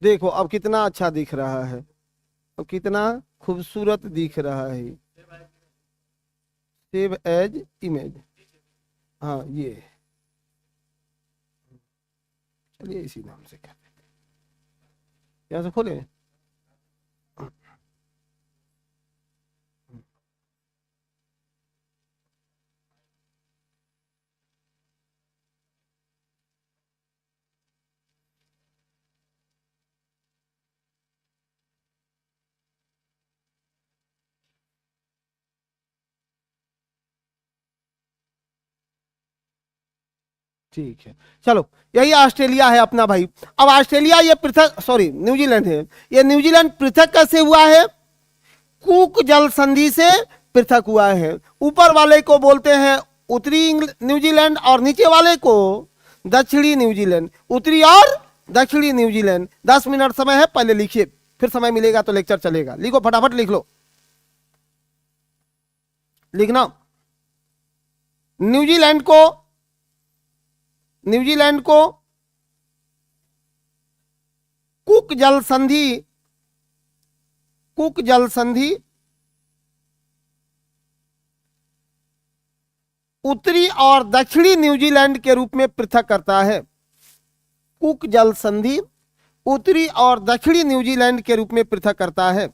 देखो अब कितना अच्छा दिख रहा है, अब कितना खूबसूरत दिख रहा है। सेव एज इमेज, हाँ ये, चलिए इसी नाम से कर देते। यहाँ से खोले। ठीक है, चलो यही ऑस्ट्रेलिया है अपना भाई। अब ऑस्ट्रेलिया ये पृथक, सॉरी न्यूजीलैंड है, ये न्यूजीलैंड पृथक कैसे हुआ है? कुक जल संधि से पृथक हुआ है। ऊपर वाले को बोलते हैं उत्तरी न्यूजीलैंड और नीचे वाले को दक्षिणी न्यूजीलैंड। उत्तरी और दक्षिणी न्यूजीलैंड। 10 मिनट समय है, पहले लिखिए, फिर समय मिलेगा तो लेक्चर चलेगा। लिखो फटाफट लिख लो, लिखना। न्यूजीलैंड को कुक जल संधि उत्तरी और दक्षिणी न्यूजीलैंड के रूप में पृथक करता है। कुक जल संधि उत्तरी और दक्षिणी न्यूजीलैंड के रूप में पृथक करता है।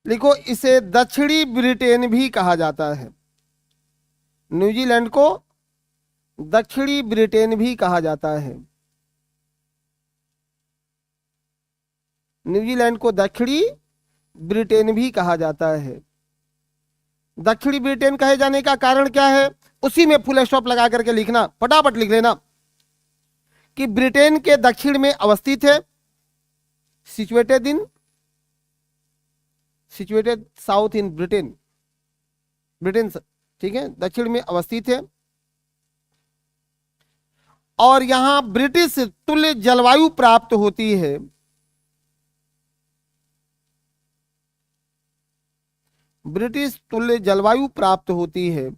लिखो, इसे दक्षिणी ब्रिटेन भी कहा जाता है। न्यूजीलैंड को दक्षिणी ब्रिटेन भी कहा जाता है। न्यूजीलैंड को दक्षिणी ब्रिटेन भी कहा जाता है। दक्षिणी ब्रिटेन कहे जाने का कारण क्या है? उसी में फुल स्टॉप लगा करके लिखना, फटाफट लिख लेना कि ब्रिटेन के दक्षिण में अवस्थित है। सिचुएटेड साउथ इन ब्रिटेन, ठीक है, दक्षिण में अवस्थित है। और यहां ब्रिटिश तुल्य जलवायु प्राप्त होती है। ब्रिटिश तुल्य जलवायु प्राप्त होती है।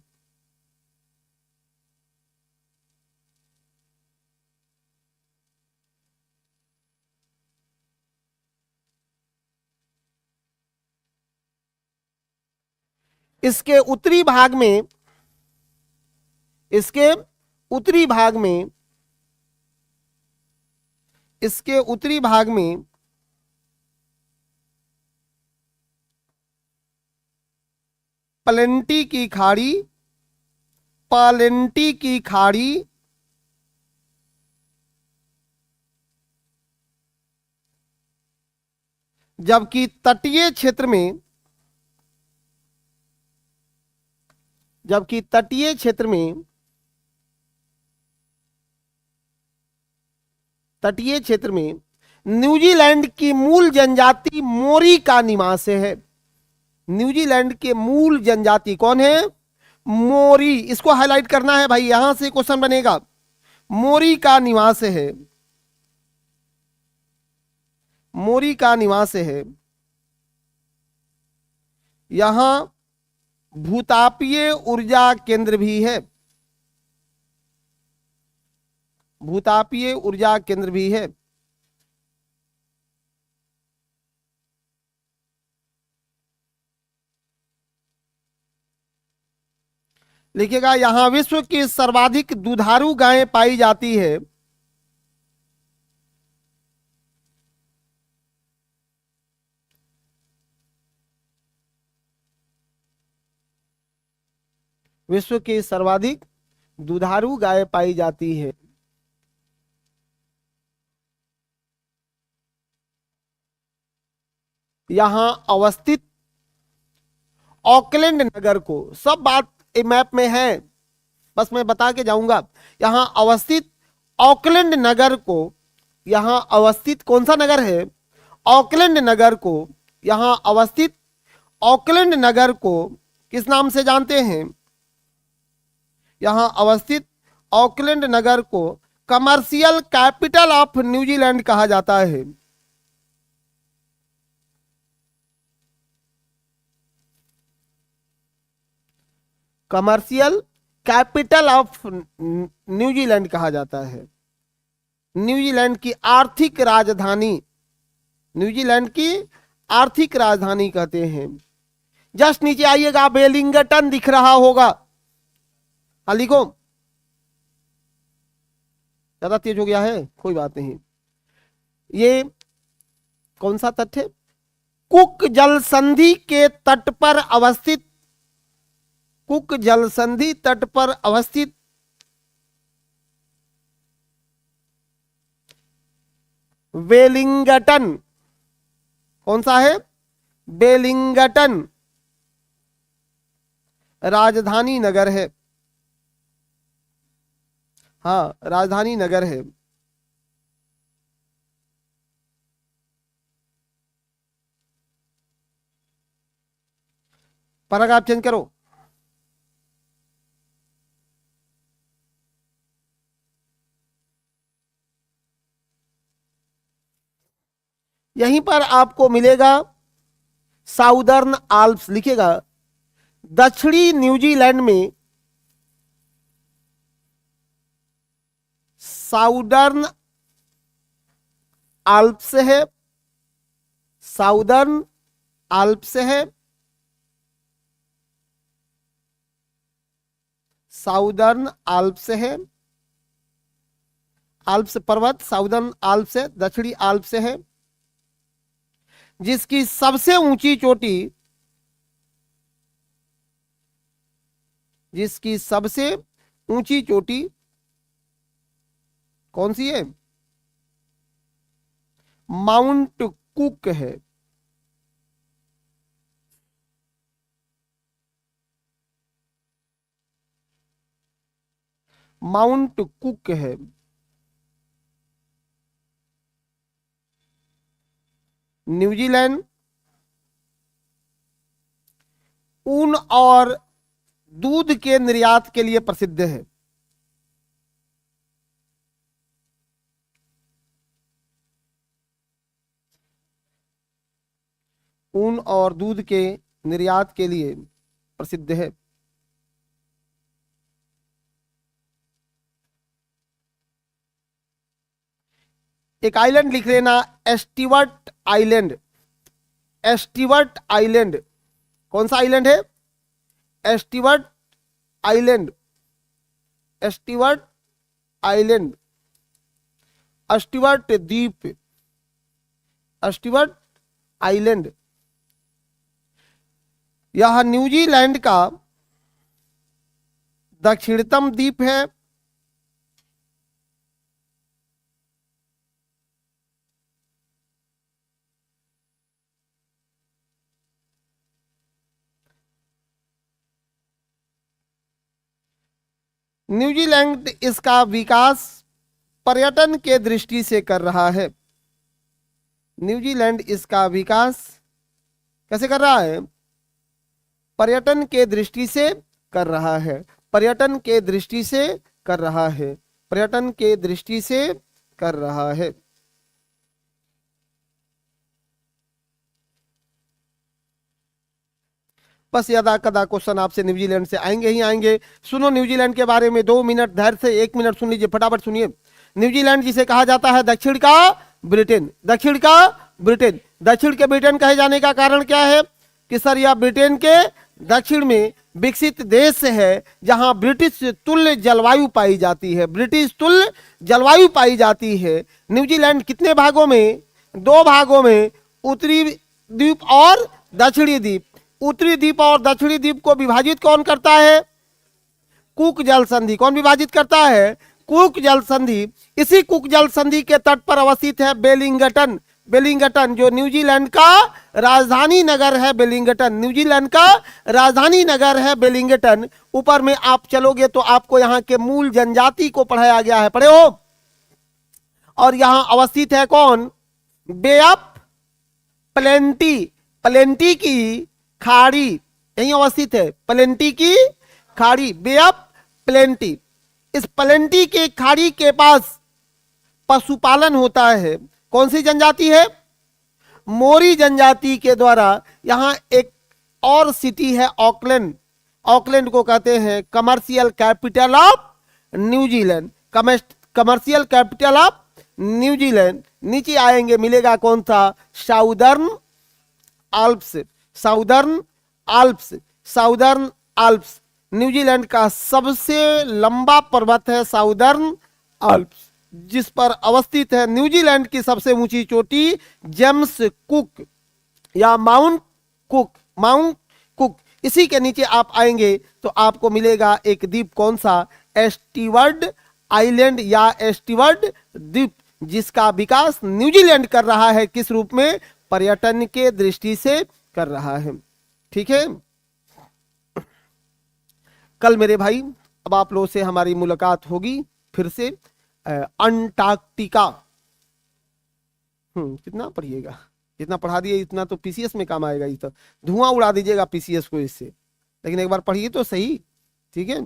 इसके उत्तरी भाग में इसके उत्तरी भाग में पालेंटी की खाड़ी जबकि तटीय क्षेत्र में न्यूजीलैंड की मूल जनजाति मोरी का निवास है। न्यूजीलैंड के मूल जनजाति कौन है? मोरी। इसको हाईलाइट करना है भाई, यहां से क्वेश्चन बनेगा। मोरी का निवास है। मोरी का निवास है। यहां भूतापीय ऊर्जा केंद्र भी है। भूतापीय ऊर्जा केंद्र भी है। लिखिएगा, यहां विश्व की सर्वाधिक दुधारू गायें पाई जाती है। विश्व की सर्वाधिक दुधारू गाय पाई जाती है। यहां अवस्थित ऑकलैंड नगर को, सब बात मैप में है, बस मैं बता के जाऊंगा। यहां अवस्थित ऑकलैंड नगर को, यहां अवस्थित कौन सा नगर है? ऑकलैंड नगर को। यहां अवस्थित ऑकलैंड नगर को किस नाम से जानते हैं? यहां अवस्थित ऑकलैंड नगर को कमर्शियल कैपिटल ऑफ न्यूजीलैंड कहा जाता है। कमर्शियल कैपिटल ऑफ न्यूजीलैंड कहा जाता है। न्यूजीलैंड की आर्थिक राजधानी, न्यूजीलैंड की आर्थिक राजधानी कहते हैं। जस्ट नीचे आइएगा, वेलिंगटन दिख रहा होगा। हाँ लिखो, ज्यादा तेज हो गया है, कोई बात नहीं। ये कौन सा तट है? कुक जल संधि के तट पर अवस्थित, कुक जल संधि तट पर अवस्थित वेलिंगटन, कौन सा है? वेलिंगटन राजधानी नगर है। हाँ, राजधानी नगर है। पैराग्राफ चेंज करो। यहीं पर आपको मिलेगा साउदर्न आल्प्स, लिखेगा दक्षिणी न्यूजीलैंड में साउदर्न आल्प्स है, साउदर्न आल्प्स है, साउदर्न आल्प्स है, आल्प्स पर्वत साउदर्न आल्प्स है, दक्षिणी आल्प्स है, जिसकी सबसे ऊंची चोटी, जिसकी सबसे ऊंची चोटी कौन सी है? माउंट कुक है। माउंट कुक है। न्यूजीलैंड ऊन और दूध के निर्यात के लिए प्रसिद्ध है। ऊन और दूध के निर्यात के लिए प्रसिद्ध है। एक आइलैंड लिख लेना, एस्टीवर्ट आइलैंड। एस्टीवर्ट आइलैंड कौन सा आइलैंड है? एस्टीवर्ट आइलैंड, एस्टीवर्ट आइलैंड, एस्टीवर्ट द्वीप, एस्टीवर्ट आइलैंड। यह न्यूजीलैंड का दक्षिणतम द्वीप है। न्यूजीलैंड इसका विकास पर्यटन के दृष्टि से कर रहा है। न्यूजीलैंड इसका विकास कैसे कर रहा है? पर्यटन के दृष्टि से कर रहा है, पर्यटन के दृष्टि से कर रहा है, पर्यटन के दृष्टि से कर रहा है। बस यदा कदा क्वेश्चन आपसे न्यूजीलैंड से आएंगे ही आएंगे। सुनो न्यूजीलैंड के बारे में 2 मिनट धैर्य से, 1 मिनट सुन लीजिए, फटाफट सुनिए। न्यूजीलैंड जिसे कहा जाता है दक्षिण का ब्रिटेन, दक्षिण का ब्रिटेन। दक्षिण के ब्रिटेन कहे जाने का कारण क्या है? कि सर यह ब्रिटेन के दक्षिण में विकसित देश है, जहां ब्रिटिश तुल्य जलवायु पाई जाती है, ब्रिटिश तुल्य जलवायु पाई जाती है। न्यूजीलैंड कितने भागों में? 2 भागों में, उत्तरी द्वीप और दक्षिणी द्वीप। उत्तरी द्वीप और दक्षिणी द्वीप को विभाजित कौन करता है? कुक जल संधि। कौन विभाजित करता है? कुक जल संधि। इसी कुक जल संधि के तट पर अवस्थित है वेलिंगटन। वेलिंगटन जो न्यूजीलैंड का राजधानी नगर है, वेलिंगटन न्यूजीलैंड का राजधानी नगर है वेलिंगटन। ऊपर में आप चलोगे तो आपको यहाँ के मूल जनजाति को पढ़ाया गया है, पढ़े हो? और यहाँ अवस्थित है कौन? बे ऑफ प्लेंटी, प्लेंटी की खाड़ी यहीं अवस्थित है, प्लेंटी की खाड़ी, बे ऑफ प्लेंटी। इस प्लेंटी के खाड़ी के पास पशुपालन होता है। कौन सी जनजाति है? मोरी जनजाति के द्वारा। यहां एक और सिटी है ऑकलैंड। ऑकलैंड को कहते हैं commercial capital of New Zealand, commercial capital of New Zealand. नीचे आएंगे मिलेगा कौन सा? Southern Alps, southern Alps, southern Alps. New Zealand का सबसे लंबा पर्वत है साउदर्न आल्प्स, जिस पर अवस्थित है न्यूजीलैंड की सबसे ऊंची चोटी जेम्स कुक या माउंट कुक, माउंट कुक। इसी के नीचे आप आएंगे तो आपको मिलेगा एक द्वीप, कौन सा? एस्टीवर्ड आइलैंड या एस्टीवर्ड द्वीप, जिसका विकास न्यूजीलैंड कर रहा है, किस रूप में? पर्यटन के दृष्टि से कर रहा है। ठीक है, कल मेरे भाई अब आप लोगों से हमारी मुलाकात होगी फिर से। अंटार्कटिका, कितना पढ़िएगा, जितना पढ़ा दिए इतना तो पीसीएस में काम आएगा। ये तो धुआं उड़ा दीजिएगा पीसीएस को इससे, लेकिन एक बार पढ़िए तो सही। ठीक है,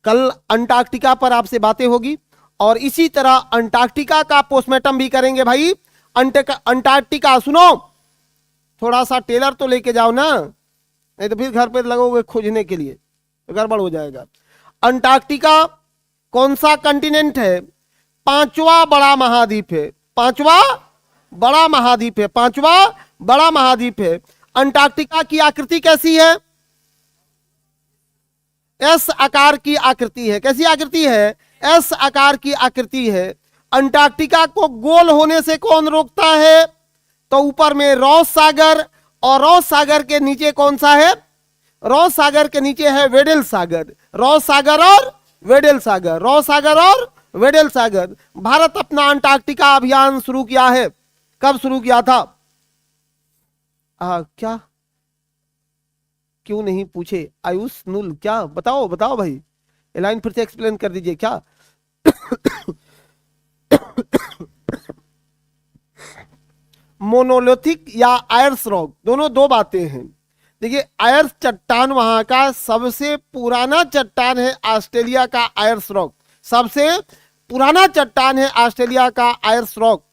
कल अंटार्कटिका पर आपसे बातें होगी और इसी तरह अंटार्कटिका का पोस्टमार्टम भी करेंगे भाई। अंटार्कटिका सुनो, थोड़ा सा टेलर तो लेके जाओ ना, नहीं तो फिर घर पे लगोगे खोजने के लिए तो गड़बड़ हो जाएगा। अंटार्कटिका कौन सा कंटिनेंट है? पांचवा बड़ा महाद्वीप है, पांचवा बड़ा महाद्वीप है, पांचवा बड़ा महाद्वीप है। अंटार्कटिका की आकृति कैसी है? एस आकार की आकृति है। कैसी आकृति है? एस आकार की आकृति है। अंटार्कटिका को गोल होने से कौन रोकता है? तो ऊपर में रॉस सागर, और रॉस सागर के नीचे कौन सा है? रॉस सागर के नीचे है वेडेल सागर। रॉस सागर और वेडेल सागर, रॉस सागर और वेडेल सागर। भारत अपना अंटार्कटिका अभियान शुरू किया है। कब शुरू किया था? क्या क्यों नहीं पूछे आयुष नुल, क्या बताओ बताओ भाई, ये लाइन फिर से एक्सप्लेन कर दीजिए। क्या मोनोलिथिक या आयर्स रॉक, दोनों दो बातें हैं। देखिए, आयर्स चट्टान वहां का सबसे पुराना चट्टान है, ऑस्ट्रेलिया का आयर्स रॉक सबसे पुराना चट्टान है, ऑस्ट्रेलिया का आयर्स रॉक,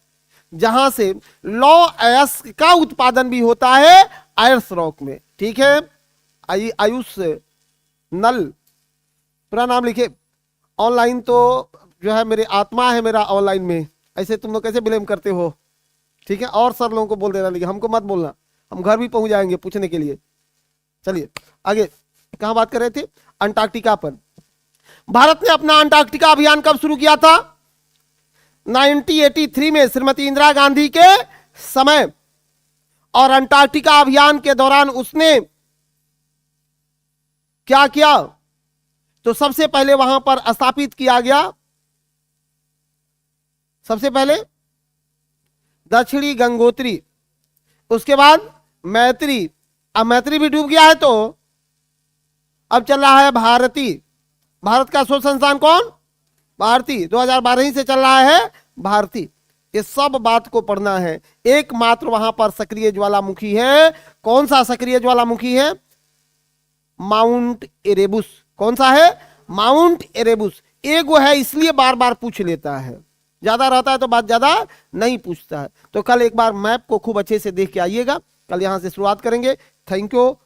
जहां से लौ अयस्क का उत्पादन भी होता है आयर्स रॉक में। ठीक है, आयुष नल पूरा नाम लिखे। ऑनलाइन तो जो है मेरी आत्मा है मेरा ऑनलाइन में, ऐसे तुम लोग कैसे ब्लेम करते हो? ठीक है, और सर लोगों को बोल देना, लेकिन हमको मत बोलना, हम घर भी पहुंच जाएंगे पूछने के लिए। चलिए आगे, कहां बात कर रहे थे? अंटार्कटिका पर। भारत ने अपना अंटार्कटिका अभियान कब शुरू किया था? 1983 में श्रीमती इंदिरा गांधी के समय। और अंटार्कटिका अभियान के दौरान उसने क्या किया? तो सबसे पहले वहां पर स्थापित किया गया, सबसे पहले दक्षिणी गंगोत्री, उसके बाद मैत्री। अब मैत्री भी डूब गया है, तो अब चल रहा है भारती। भारत का शोध संस्थान कौन? भारती। 2012 ही से चल रहा है भारती। ये सब बात को पढ़ना है। एकमात्र वहां पर सक्रिय ज्वालामुखी है। कौन सा सक्रिय ज्वालामुखी है? माउंट एरेबुस। कौन सा है? माउंट एरेबुस। एगो है इसलिए बार बार पूछ लेता है, ज्यादा रहता है तो बात ज्यादा नहीं पूछता है। तो कल एक बार मैप को खूब अच्छे से देख के आइएगा, कल यहां से शुरुआत करेंगे। Thank you.